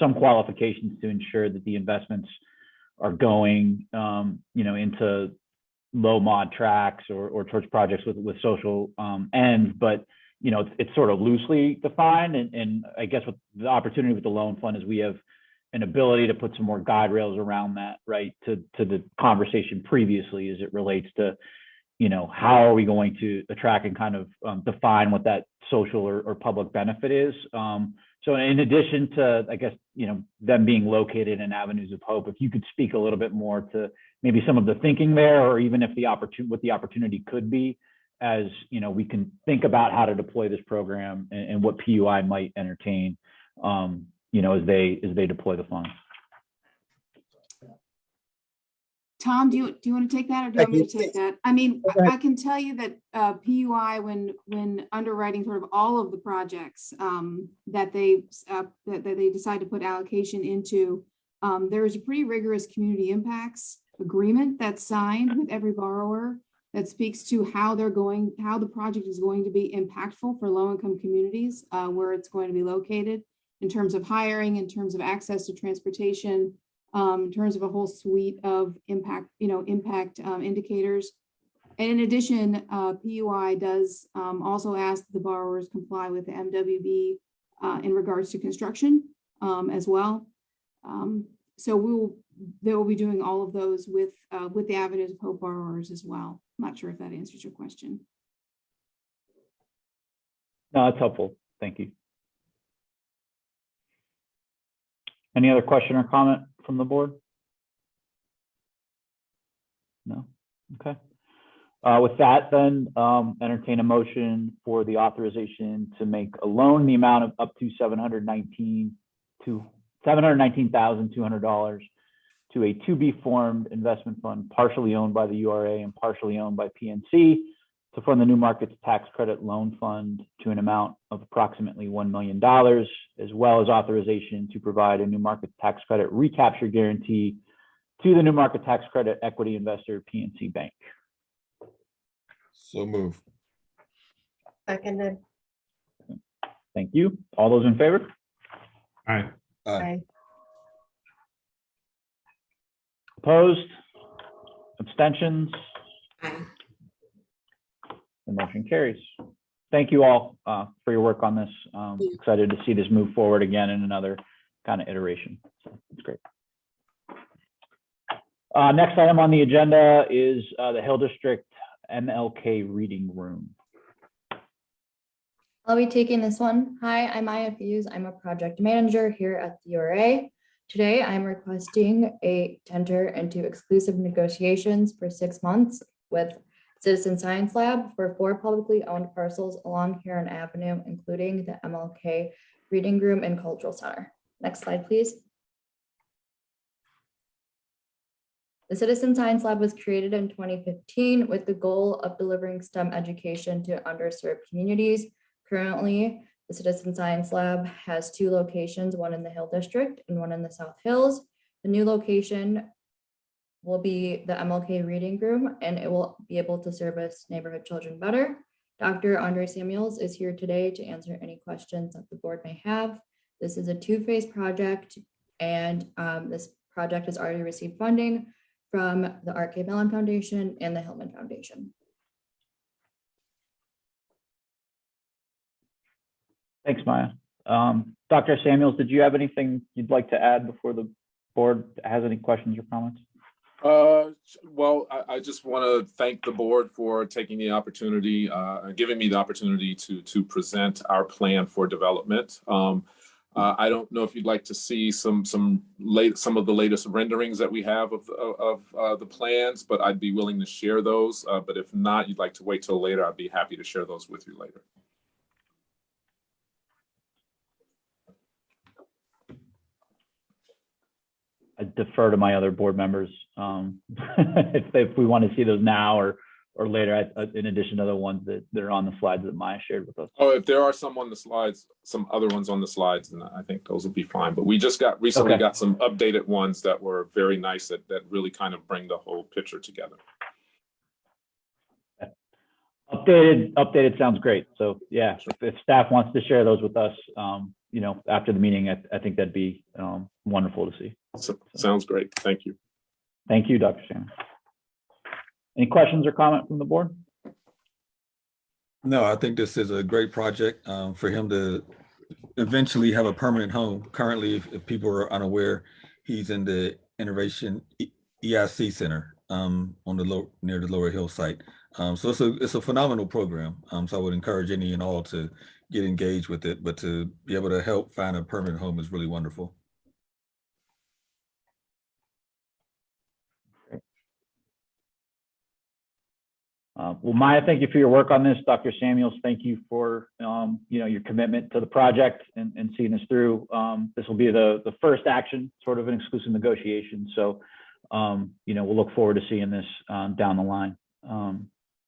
some qualifications to ensure that the investments are going, into low mod tracks or towards projects with social ends, but it's sort of loosely defined. And I guess what the opportunity with the loan fund is, we have an ability to put some more guide rails around that, right, to the conversation previously as it relates to, how are we going to attract and kind of define what that social or public benefit is. So in addition to, I guess, them being located in Avenues of Hope, if you could speak a little bit more to maybe some of the thinking there, or even if what the opportunity could be, as we can think about how to deploy this program and what PUI might entertain, as they deploy the funds. Tom, do you want to take that, or do you want me to take that? I mean, I can tell you that PUI, when underwriting sort of all of the projects that they decide to put allocation into, there is a pretty rigorous community impacts agreement that's signed with every borrower that speaks to how the project is going to be impactful for low-income communities, where it's going to be located, in terms of hiring, in terms of access to transportation, in terms of a whole suite of impact indicators. And in addition, PUI does also ask that the borrowers comply with the MWB in regards to construction as well. So they will be doing all of those with the Avenues of Hope borrowers as well. I'm not sure if that answers your question. No, that's helpful. Thank you. Any other question or comment from the board? No? Okay. With that, then entertain a motion for the authorization to make a loan in the amount of up to $719,200 to a to-be formed investment fund partially owned by the URA and partially owned by PNC to fund the New Markets Tax Credit Loan Fund to an amount of approximately $1 million, as well as authorization to provide a New Markets Tax Credit recapture guarantee to the New Market Tax Credit equity investor PNC Bank. So move. Seconded. Thank you. All those in favor? Aye. Aye. Opposed? Abstentions? Aye. The motion carries. Thank you all for your work on this. Excited to see this move forward again in another kind of iteration. So it's great. Next item on the agenda is the Hill District MLK Reading Room. I'll be taking this one. Hi, I'm Maya Fuse. I'm a project manager here at the URA. Today, I'm requesting a enter into exclusive negotiations for 6 months with Citizen Science Lab for 4 publicly owned parcels along Huron Avenue, including the MLK Reading Room and Cultural Center. Next slide, please. The Citizen Science Lab was created in 2015 with the goal of delivering STEM education to underserved communities. Currently, the Citizen Science Lab has 2 locations, one in the Hill District and one in the South Hills. The new location will be the MLK Reading Room, and it will be able to service neighborhood children better. Dr. Andre Samuels is here today to answer any questions that the board may have. This is a 2-phase project, and this project has already received funding from the Art K. Mellon Foundation and the Hillman Foundation. Thanks, Maya. Dr. Samuels, did you have anything you'd like to add before the board has any questions or comments? Well, I just want to thank the board for taking the opportunity, giving me the opportunity to present our plan for development. I don't know if you'd like to see some of the latest renderings that we have of the plans, but I'd be willing to share those. But if not, you'd like to wait till later, I'd be happy to share those with you later. I defer to my other board members if we want to see those now or later, in addition to the ones that are on the slides that Maya shared with us. Oh, if there are some on the slides, some other ones on the slides, then I think those will be fine. But we just recently got some updated ones that were very nice that really kind of bring the whole picture together. Updated sounds great. So yeah, if staff wants to share those with us, after the meeting, I think that'd be wonderful to see. Sounds great. Thank you. Thank you, Dr. Shannon. Any questions or comment from the board? No, I think this is a great project for him to eventually have a permanent home. Currently, if people are unaware, he's in the Innovation EIC Center on the near the Lower Hill site. So it's a phenomenal program. So I would encourage any and all to get engaged with it, but to be able to help find a permanent home is really wonderful. Well, Maya, thank you for your work on this. Dr. Samuels, thank you for your commitment to the project and seeing this through. This will be the first action, sort of an exclusive negotiation. So, we'll look forward to seeing this down the line.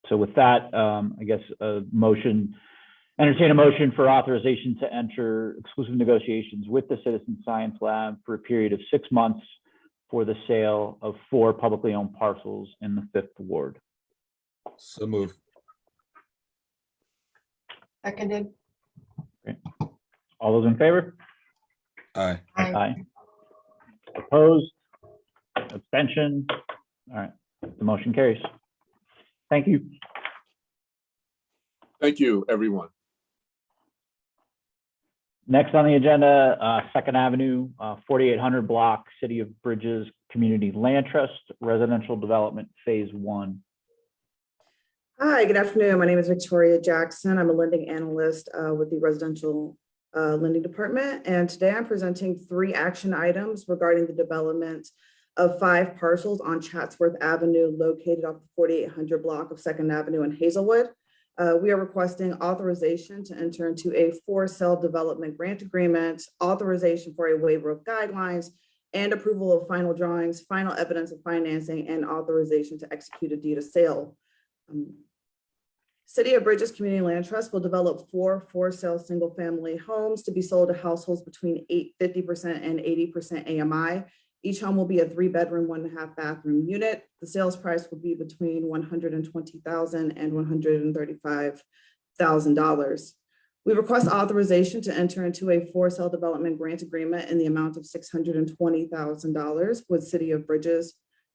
So with that, I guess entertain a motion for authorization to enter exclusive negotiations with the Citizen Science Lab for a period of 6 months for the sale of 4 publicly owned parcels in the 5th Ward. So move. Seconded. Okay. All those in favor? Aye. Aye. Opposed? Abstention? All right, the motion carries. Thank you. Thank you, everyone. Next on the agenda, Second Avenue, 4800 block, City of Bridges Community Land Trust, Residential Development Phase 1. Hi, good afternoon. My name is Victoria Jackson. I'm a lending analyst with the Residential Lending Department. And today I'm presenting 3 action items regarding the development of 5 parcels on Chatsworth Avenue located off the 4800 block of 2nd Avenue in Hazelwood. We are requesting authorization to enter into a for-sale development grant agreement, authorization for a waiver of guidelines, and approval of final drawings, final evidence of financing, and authorization to execute a deed of sale. City of Bridges Community Land Trust will develop 4 for-sale single-family homes to be sold to households between 50% and 80% AMI. Each home will be a 3-bedroom, 1.5 bathroom unit. The sales price will be between $120,000 and $135,000. We request authorization to enter into a for-sale development grant agreement in the amount of $620,000 with City of Bridges.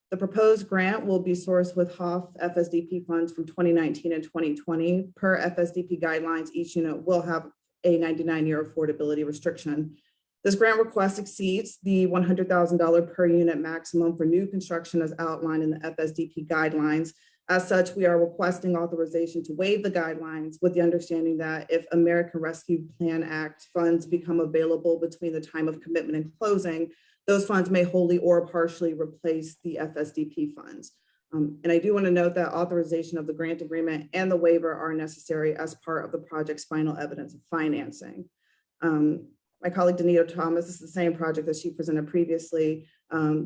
The proposed grant will be sourced with HOF FSDP funds from 2019 and 2020. Per FSDP guidelines, each unit will have a 99-year affordability restriction. This grant request exceeds the $100,000 per unit maximum for new construction as outlined in the FSDP guidelines. As such, we are requesting authorization to waive the guidelines with the understanding that if American Rescue Plan Act funds become available between the time of commitment and closing, those funds may wholly or partially replace the FSDP funds. And I do want to note that authorization of the grant agreement and the waiver are necessary as part of the project's final evidence of financing. My colleague Danita Thomas, this is the same project that she presented previously.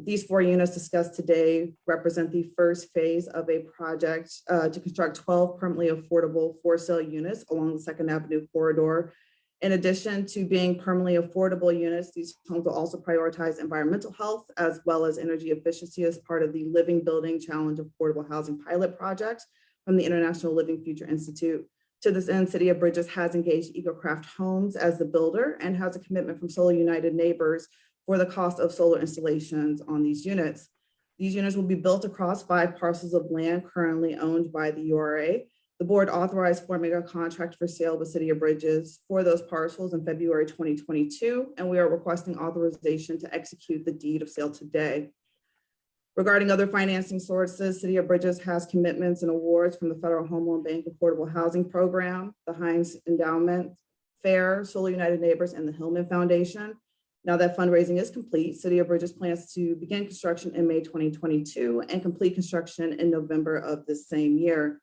These 4 units discussed today represent the first phase of a project to construct 12 permanently affordable for-sale units along the 2nd Avenue corridor. In addition to being permanently affordable units, these homes will also prioritize environmental health as well as energy efficiency as part of the Living Building Challenge Affordable Housing Pilot Project from the International Living Future Institute. To this end, City of Bridges has engaged EcoCraft Homes as the builder and has a commitment from Solar United Neighbors for the cost of solar installations on these units. These units will be built across 5 parcels of land currently owned by the URA. The board authorized forming a contract for sale with City of Bridges for those parcels in February 2022, and we are requesting authorization to execute the deed of sale today. Regarding other financing sources, City of Bridges has commitments and awards from the Federal Home Loan Bank Affordable Housing Program, the Heinz Endowment, FAIR, Solar United Neighbors, and the Hillman Foundation. Now that fundraising is complete, City of Bridges plans to begin construction in May 2022 and complete construction in November of this same year.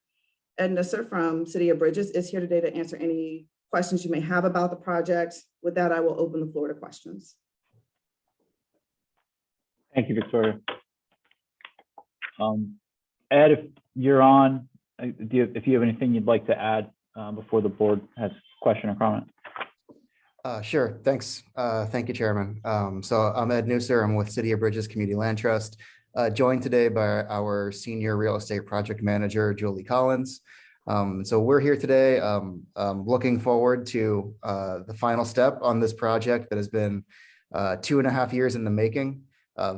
Ed Nisser from City of Bridges is here today to answer any questions you may have about the project. With that, I will open the floor to questions. Thank you, Victoria. Ed, if you're on, if you have anything you'd like to add before the board has a question or comment. Sure, thanks. Thank you, Chairman. So I'm Ed Nusser, I'm with City of Bridges Community Land Trust, joined today by our Senior Real Estate Project Manager, Julie Collins. So we're here today looking forward to the final step on this project that has been 2.5 years in the making.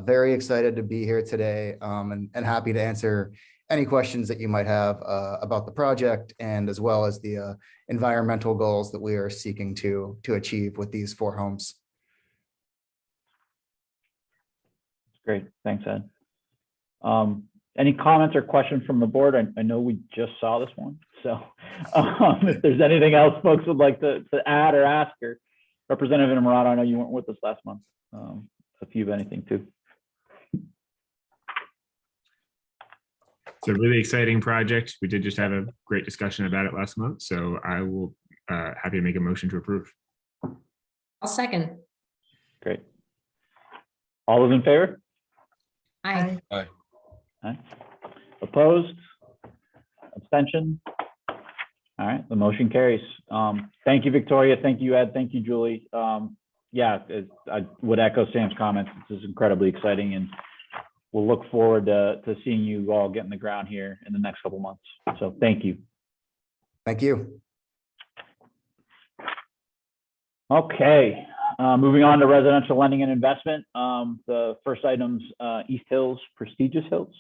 Very excited to be here today and happy to answer any questions that you might have about the project and as well as the environmental goals that we are seeking to achieve with these 4 homes. Great, thanks, Ed. Any comments or questions from the board? I know we just saw this one, so if there's anything else folks would like to add or ask, or Representative Innamorato, I know you weren't with us last month. If you have anything too. It's a really exciting project. We did just have a great discussion about it last month, so I will happy to make a motion to approve. I'll second. Great. All those in favor? Aye. Aye. Aye. Opposed? Abstention? All right, the motion carries. Thank you, Victoria. Thank you, Ed. Thank you, Julie. Yeah, I would echo Sam's comments. This is incredibly exciting, and we'll look forward to seeing you all get in the ground here in the next couple months. So thank you. Thank you. Okay, moving on to residential lending and investment. The first item's East Hills, Prestigious Hills.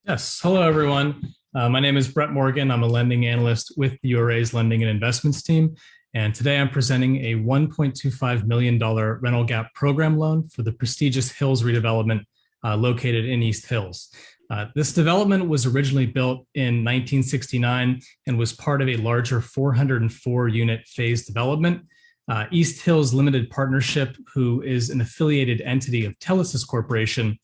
Yes, hello everyone. My name is Brett Morgan. I'm a lending analyst with the URA's Lending and Investments team. And today I'm presenting a $1.25 million rental gap program loan for the prestigious Hills redevelopment located in East Hills. This development was originally built in 1969 and was part of a larger 404 unit phase development. East Hills Limited Partnership, who is an affiliated entity of Telesis Corporation,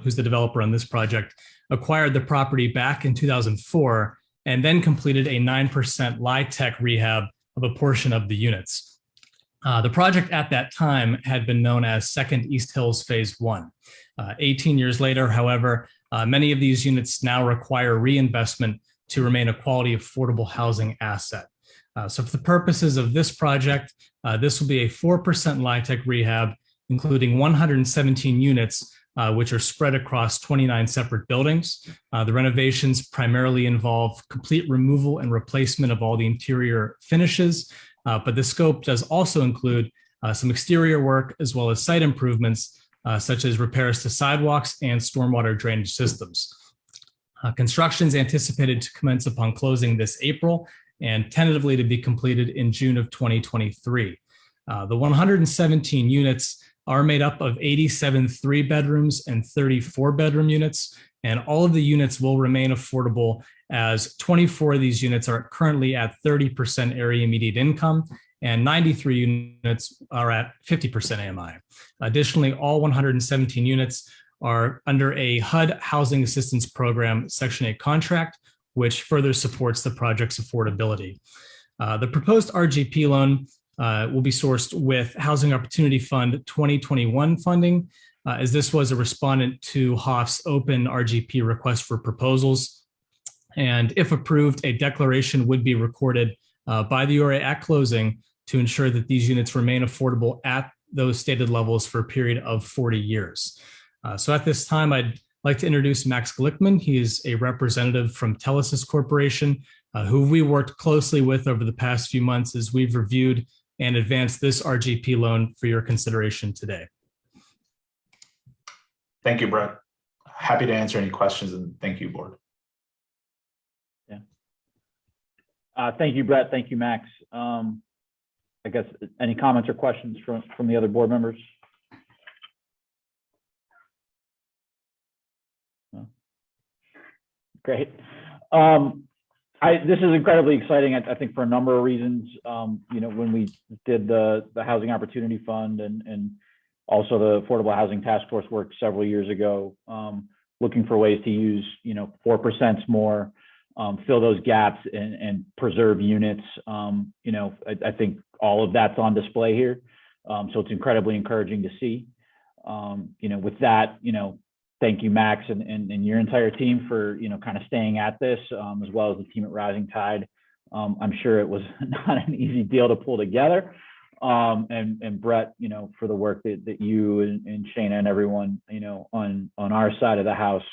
who's the developer on this project, acquired the property back in 2004 and then completed a 9% LIHTC rehab of a portion of the units. The project at that time had been known as Second East Hills Phase 1. 18 years later, however, many of these units now require reinvestment to remain a quality affordable housing asset. So for the purposes of this project, this will be a 4% LIHTC rehab, including 117 units, which are spread across 29 separate buildings. The renovations primarily involve complete removal and replacement of all the interior finishes, but the scope does also include some exterior work as well as site improvements, such as repairs to sidewalks and stormwater drainage systems. Construction is anticipated to commence upon closing this April and tentatively to be completed in June of 2023. The 117 units are made up of 87 3-bedrooms and 34 bedroom units, and all of the units will remain affordable as 24 of these units are currently at 30% area median income and 93 units are at 50% AMI. Additionally, all 117 units are under a HUD Housing Assistance Program Section 8 contract, which further supports the project's affordability. The proposed RGP loan will be sourced with Housing Opportunity Fund 2021 funding, as this was a respondent to HOF's open RGP request for proposals. And if approved, a declaration would be recorded by the URA at closing to ensure that these units remain affordable at those stated levels for a period of 40 years. So at this time, I'd like to introduce Max Glickman. He is a representative from Telesis Corporation, who we worked closely with over the past few months as we've reviewed and advanced this RGP loan for your consideration today. Thank you, Brett. Happy to answer any questions, and thank you, board. Yeah. Thank you, Brett. Thank you, Max. I guess any comments or questions from the other board members? No. Great. This is incredibly exciting, I think, for a number of reasons. When we did the Housing Opportunity Fund and also the Affordable Housing Task Force work several years ago, looking for ways to use, 4% more, fill those gaps and preserve units. I think all of that's on display here. So it's incredibly encouraging to see. With that, thank you, Max, and your entire team for, kind of staying at this, as well as the team at Rising Tide. I'm sure it was not an easy deal to pull together. And Brett, for the work that you and Shana and everyone, on our side of the house,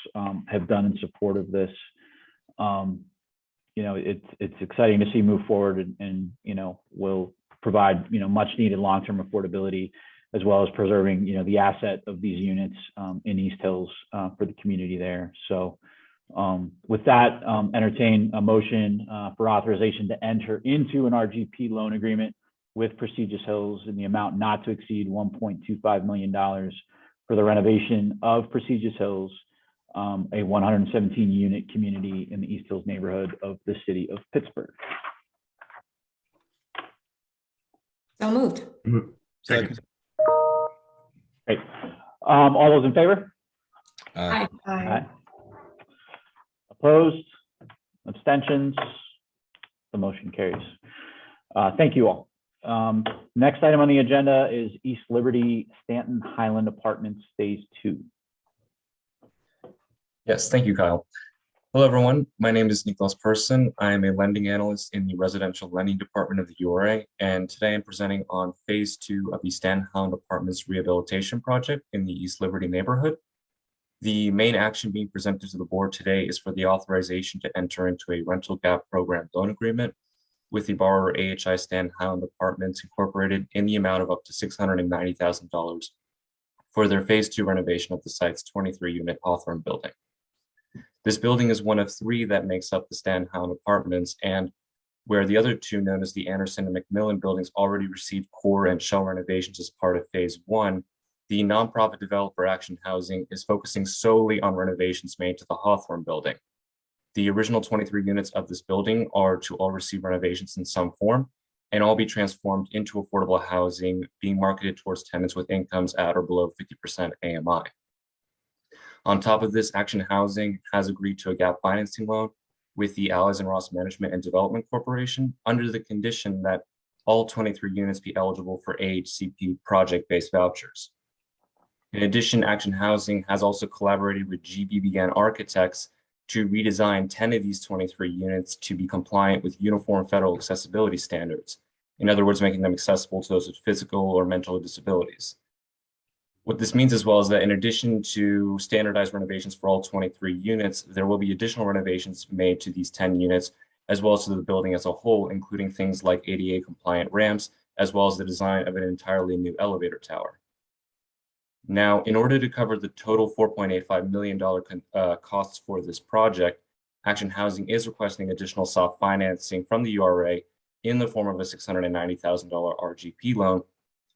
have done in support of this. It's exciting to see move forward and will provide, much needed long-term affordability, as well as preserving, the asset of these units in East Hills for the community there. So with that, entertain a motion for authorization to enter into an RGP loan agreement with Prestigious Hills in the amount not to exceed $1.25 million for the renovation of Prestigious Hills, a 117 unit community in the East Hills neighborhood of the city of Pittsburgh. So moved. Second. Great. All those in favor? Aye. Aye. Opposed? Abstentions? The motion carries. Thank you all. Next item on the agenda is East Liberty Stanton Highland Apartments Phase 2. Yes, thank you, Kyle. Hello, everyone. My name is Nicholas Person. I am a lending analyst in the residential lending department of the URA, and today I'm presenting on Phase 2 of the Stanton Highland Apartments Rehabilitation Project in the East Liberty neighborhood. The main action being presented to the board today is for the authorization to enter into a rental gap program loan agreement with the borrower AHI Stanton Highland Apartments Incorporated in the amount of up to $690,000 for their Phase 2 renovation of the site's 23-unit Hawthorne building. This building is one of 3 that makes up the Stanton Highland Apartments, and where the other 2, known as the Anderson and McMillan buildings, already received core and shell renovations as part of phase 1, the nonprofit developer Action Housing is focusing solely on renovations made to the Hawthorne building. The original 23 units of this building are to all receive renovations in some form and all be transformed into affordable housing, being marketed towards tenants with incomes at or below 50% AMI. On top of this, Action Housing has agreed to a gap financing loan with the Allies and Ross Management and Development Corporation under the condition that all 23 units be eligible for AHCP project-based vouchers. In addition, Action Housing has also collaborated with GBBN Architects to redesign 10 of these 23 units to be compliant with uniform federal accessibility standards. In other words, making them accessible to those with physical or mental disabilities. What this means as well is that in addition to standardized renovations for all 23 units, there will be additional renovations made to these 10 units, as well as to the building as a whole, including things like ADA compliant ramps, as well as the design of an entirely new elevator tower. Now, in order to cover the total $4.85 million costs for this project, Action Housing is requesting additional soft financing from the URA in the form of a $690,000 RGP loan,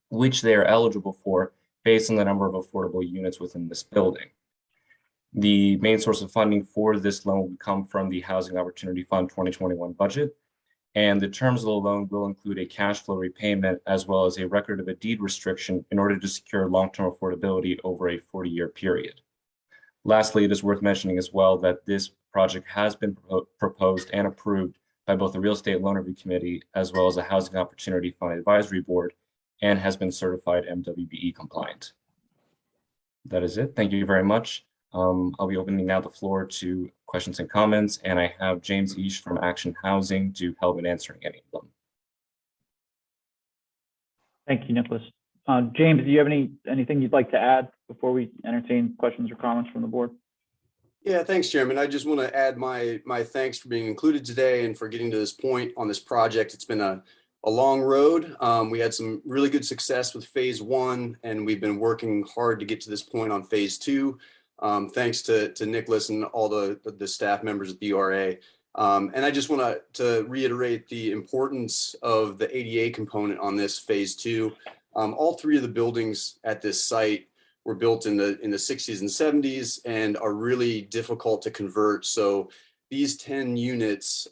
which they are eligible for based on the number of affordable units within this building. The main source of funding for this loan will come from the Housing Opportunity Fund 2021 budget, and the terms of the loan will include a cash flow repayment as well as a record of a deed restriction in order to secure long-term affordability over a 40-year period. Lastly, it is worth mentioning as well that this project has been proposed and approved by both the Real Estate Loan Review Committee as well as the Housing Opportunity Fund Advisory Board, and has been certified MWBE compliant. That is it. Thank you very much. I'll be opening now the floor to questions and comments, and I have James Eash from Action Housing to help in answering any of them. Thank you, Nicholas. James, do you have anything you'd like to add before we entertain questions or comments from the board? Yeah, thanks, Chairman. I just want to add my thanks for being included today and for getting to this point on this project. It's been a long road. We had some really good success with phase 1, and we've been working hard to get to this point on phase 2. Thanks to Nicholas and all the staff members at the URA. And I just want to reiterate the importance of the ADA component on this phase 2. All 3 of the buildings at this site were built in the 60s and 70s and are really difficult to convert. So these 10 units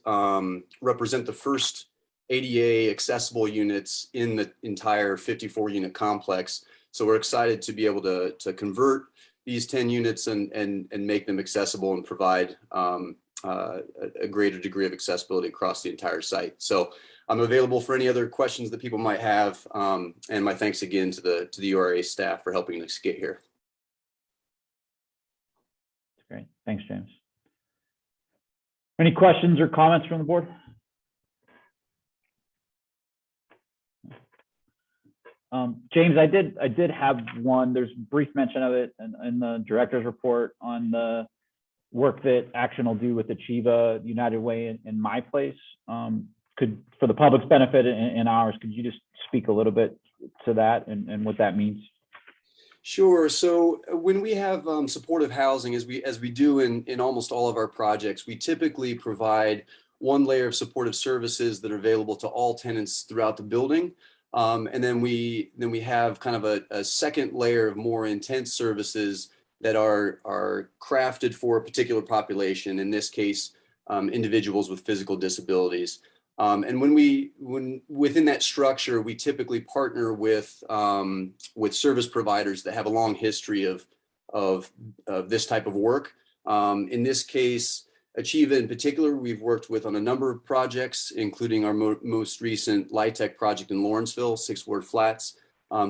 represent the first ADA accessible units in the entire 54 unit complex. So we're excited to be able to convert these 10 units and make them accessible and provide a greater degree of accessibility across the entire site. So I'm available for any other questions that people might have. And my thanks again to the URA staff for helping us get here. That's great. Thanks, James. Any questions or comments from the board? James, I did have one. There's brief mention of it in the director's report on the work that Action will do with Achieva, United Way, and My Place. For the public's benefit and ours, could you just speak a little bit to that and what that means? Sure. So when we have supportive housing, as we do in almost all of our projects, we typically provide one layer of supportive services that are available to all tenants throughout the building. And then we have kind of a second layer of more intense services that are crafted for a particular population, in this case, individuals with physical disabilities. And when within that structure, we typically partner with service providers that have a long history of this type of work. In this case, Achieva in particular, we've worked with on a number of projects, including our most recent LIHTC project in Lawrenceville, 6 Ward Flats.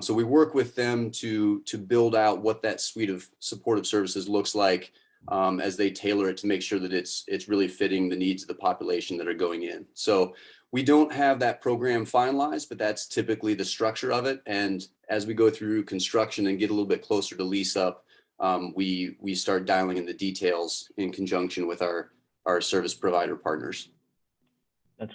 So we work with them to build out what that suite of supportive services looks like as they tailor it to make sure that it's really fitting the needs of the population that are going in. So we don't have that program finalized, but that's typically the structure of it. And as we go through construction and get a little bit closer to lease up, we start dialing in the details in conjunction with our service provider partners.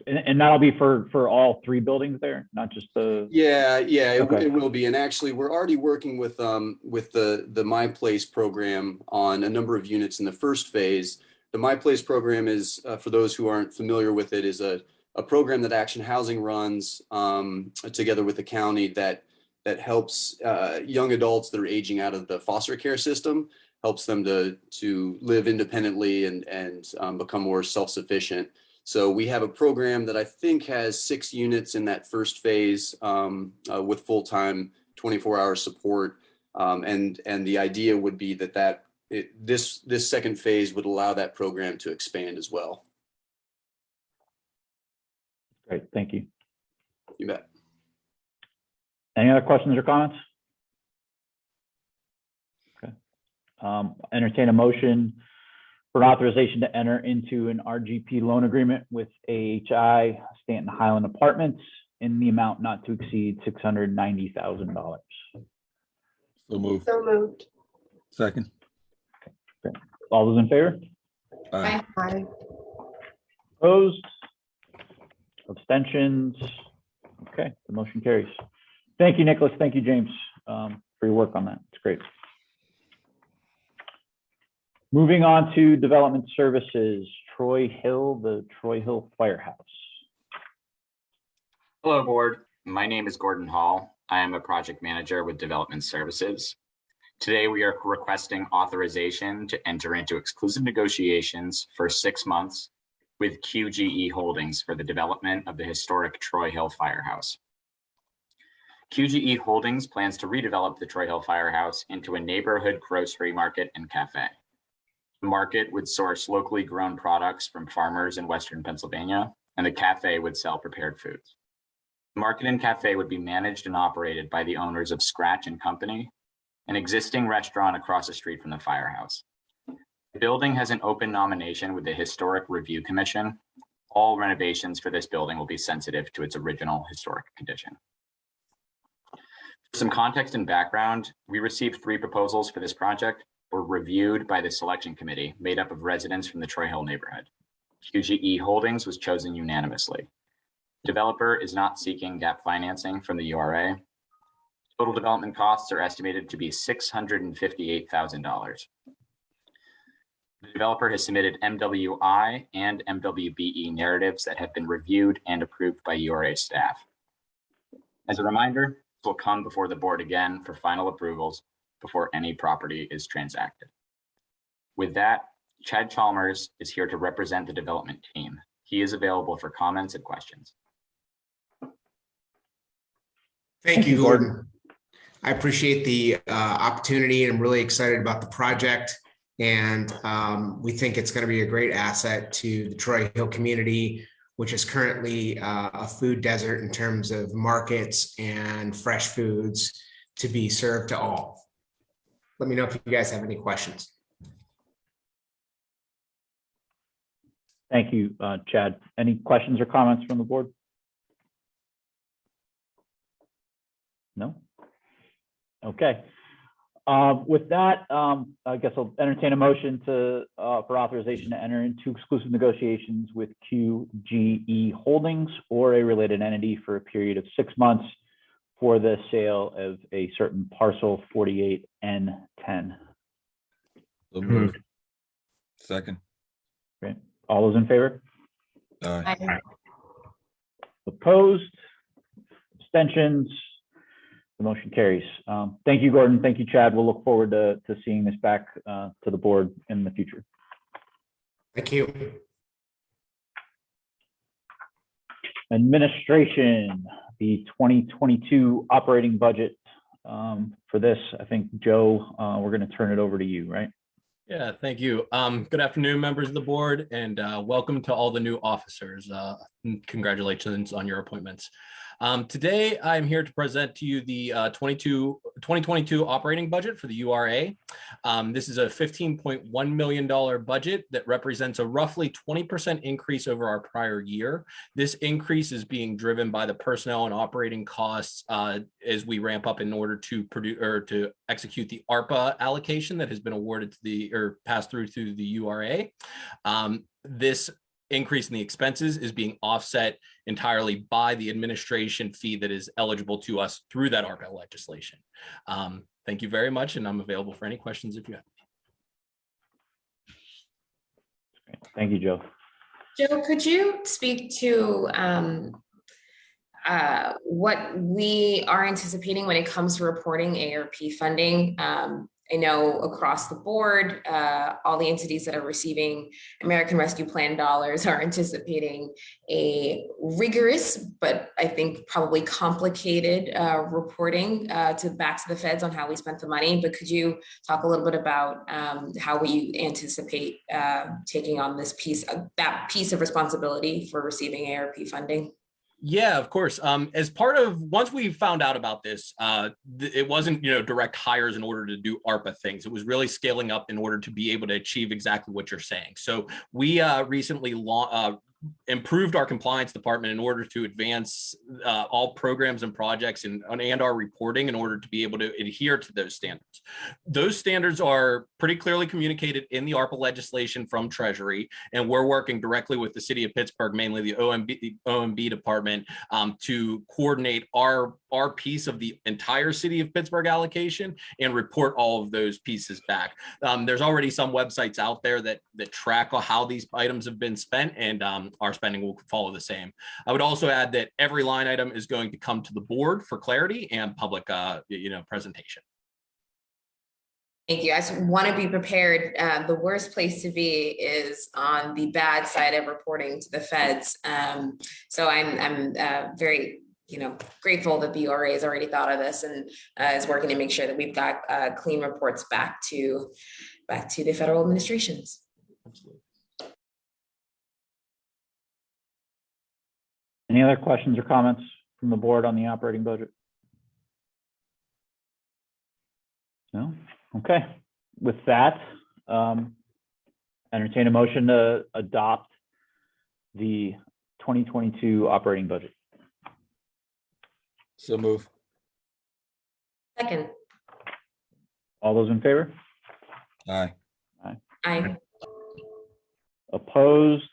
And that'll be for all 3 buildings there, not just the. Yeah, Okay. it will be. And actually, we're already working with the My Place program on a number of units in the first phase. The My Place program is, for those who aren't familiar with it, is a program that Action Housing runs together with the county that helps young adults that are aging out of the foster care system, helps them to live independently and become more self-sufficient. So we have a program that I think has 6 units in that first phase with full-time 24-hour support. And the idea would be that this second phase would allow that program to expand as well. Great, thank you. You bet. Any other questions or comments? Okay. Entertain a motion for authorization to enter into an RGP loan agreement with AHI Stanton Highland Apartments in the amount not to exceed $690,000. So moved. So moved. Second. Okay. All those in favor? Aye. Aye. Opposed? Abstentions? Okay, the motion carries. Thank you, Nicholas. Thank you, James, for your work on that. It's great. Moving on to development services, Troy Hill, the Troy Hill Firehouse. Hello, board. My name is Gordon Hall. I am a project manager with Development Services. Today, we are requesting authorization to enter into exclusive negotiations for 6 months with QGE Holdings for the development of the historic Troy Hill Firehouse. QGE Holdings plans to redevelop the Troy Hill Firehouse into a neighborhood grocery market and cafe. The market would source locally grown products from farmers in Western Pennsylvania, and the cafe would sell prepared foods. The market and cafe would be managed and operated by the owners of Scratch and Company, an existing restaurant across the street from the firehouse. The building has an open nomination with the Historic Review Commission. All renovations for this building will be sensitive to its original historic condition. For some context and background, we received 3 proposals for this project, were reviewed by the selection committee made up of residents from the Troy Hill neighborhood. QGE Holdings was chosen unanimously. Developer is not seeking gap financing from the URA. Total development costs are estimated to be $658,000. The developer has submitted MWI and MWBE narratives that have been reviewed and approved by URA staff. As a reminder, this will come before the board again for final approvals before any property is transacted. With that, Chad Chalmers is here to represent the development team. He is available for comments and questions. Thank you, Gordon. I appreciate the opportunity, and I'm really excited about the project. And we think it's going to be a great asset to the Troy Hill community, which is currently a food desert in terms of markets and fresh foods to be served to all. Let me know if you guys have any questions. Thank you, Chad. Any questions or comments from the board? No? Okay. With that, I guess I'll entertain a motion for authorization to enter into exclusive negotiations with QGE Holdings or a related entity for a period of 6 months for the sale of a certain parcel 48N10. So moved. Second. Great. All those in favor? Aye. Opposed? Abstentions? The motion carries. Thank you, Gordon. Thank you, Chad. We'll look forward to seeing this back to the board in the future. Thank you. Administration, the 2022 operating budget. For this, I think, Joe, we're going to turn it over to you, right? Yeah, thank you. Good afternoon, members of the board, and welcome to all the new officers. Congratulations on your appointments. Today, I'm here to present to you the 2022 operating budget for the URA. This is a $15.1 million budget that represents a roughly 20% increase over our prior year. This increase is being driven by the personnel and operating costs as we ramp up in order to produce or to execute the ARPA allocation that has been awarded to the or passed through to the URA. This increase in the expenses is being offset entirely by the administration fee that is eligible to us through that ARPA legislation. Thank you very much, and I'm available for any questions if you have Thank you, Joe. Joe, could you speak to what we are anticipating when it comes to reporting ARP funding? I know across the board, all the entities that are receiving American Rescue Plan dollars are anticipating a rigorous, but I think probably complicated reporting back to the feds on how we spent the money. But could you talk a little bit about how we anticipate taking on this piece, that piece of responsibility for receiving ARP funding? Yeah, of course. As part of, once we found out about this, it wasn't, direct hires in order to do ARPA things. It was really scaling up in order to be able to achieve exactly what you're saying. So we recently improved our compliance department in order to advance all programs and projects and our reporting in order to be able to adhere to those standards. Those standards are pretty clearly communicated in the ARPA legislation from Treasury, and we're working directly with the city of Pittsburgh, mainly the OMB department, to coordinate our piece of the entire city of Pittsburgh allocation and report all of those pieces back. There's already some websites out there that track how these items have been spent, and our spending will follow the same. I would also add that every line item is going to come to the board for clarity and public, presentation. Thank you. I just want to be prepared. The worst place to be is on the bad side of reporting to the feds. So I'm very grateful that the URA has already thought of this and is working to make sure that we've got clean reports back to the federal administrations. Absolutely. Any other questions or comments from the board on the operating budget? No? Okay. With that, entertain a motion to adopt the 2022 operating budget. So move. Second. All those in favor? Aye. Aye. Aye. Opposed?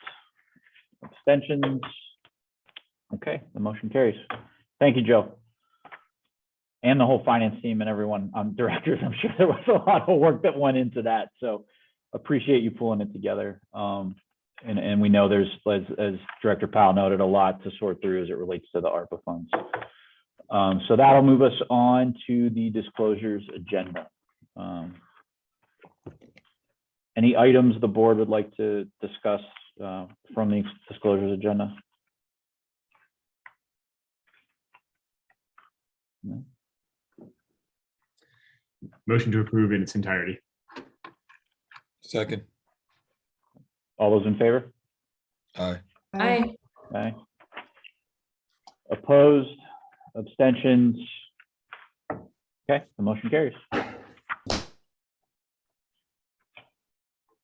Abstentions? Okay, the motion carries. Thank you, Joe. And the whole finance team and everyone, directors. I'm sure there was a lot of work that went into that. So appreciate you pulling it together. And we know there's, as Director Powell noted, a lot to sort through as it relates to the ARPA funds. So that'll move us on to the disclosures agenda. Any items the board would like to discuss from the disclosures agenda? No. Motion to approve in its entirety. Second. All those in favor? Aye. Aye. Aye. Opposed? Abstentions? Okay, the motion carries.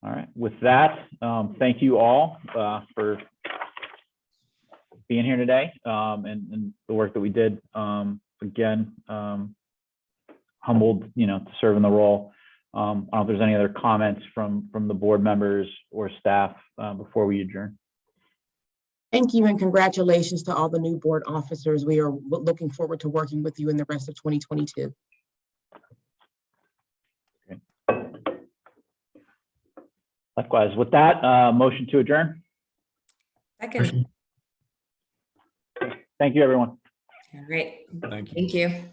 All right, with that, thank you all for being here today and the work that we did. Again, humbled, to serve in the role. I don't know if there's any other comments from the board members or staff before we adjourn. Thank you and congratulations to all the new board officers. We are looking forward to working with you in the rest of 2022. Okay. Likewise, with that, motion to adjourn. Second. Thank you, everyone. All right. Thank you. Thank you.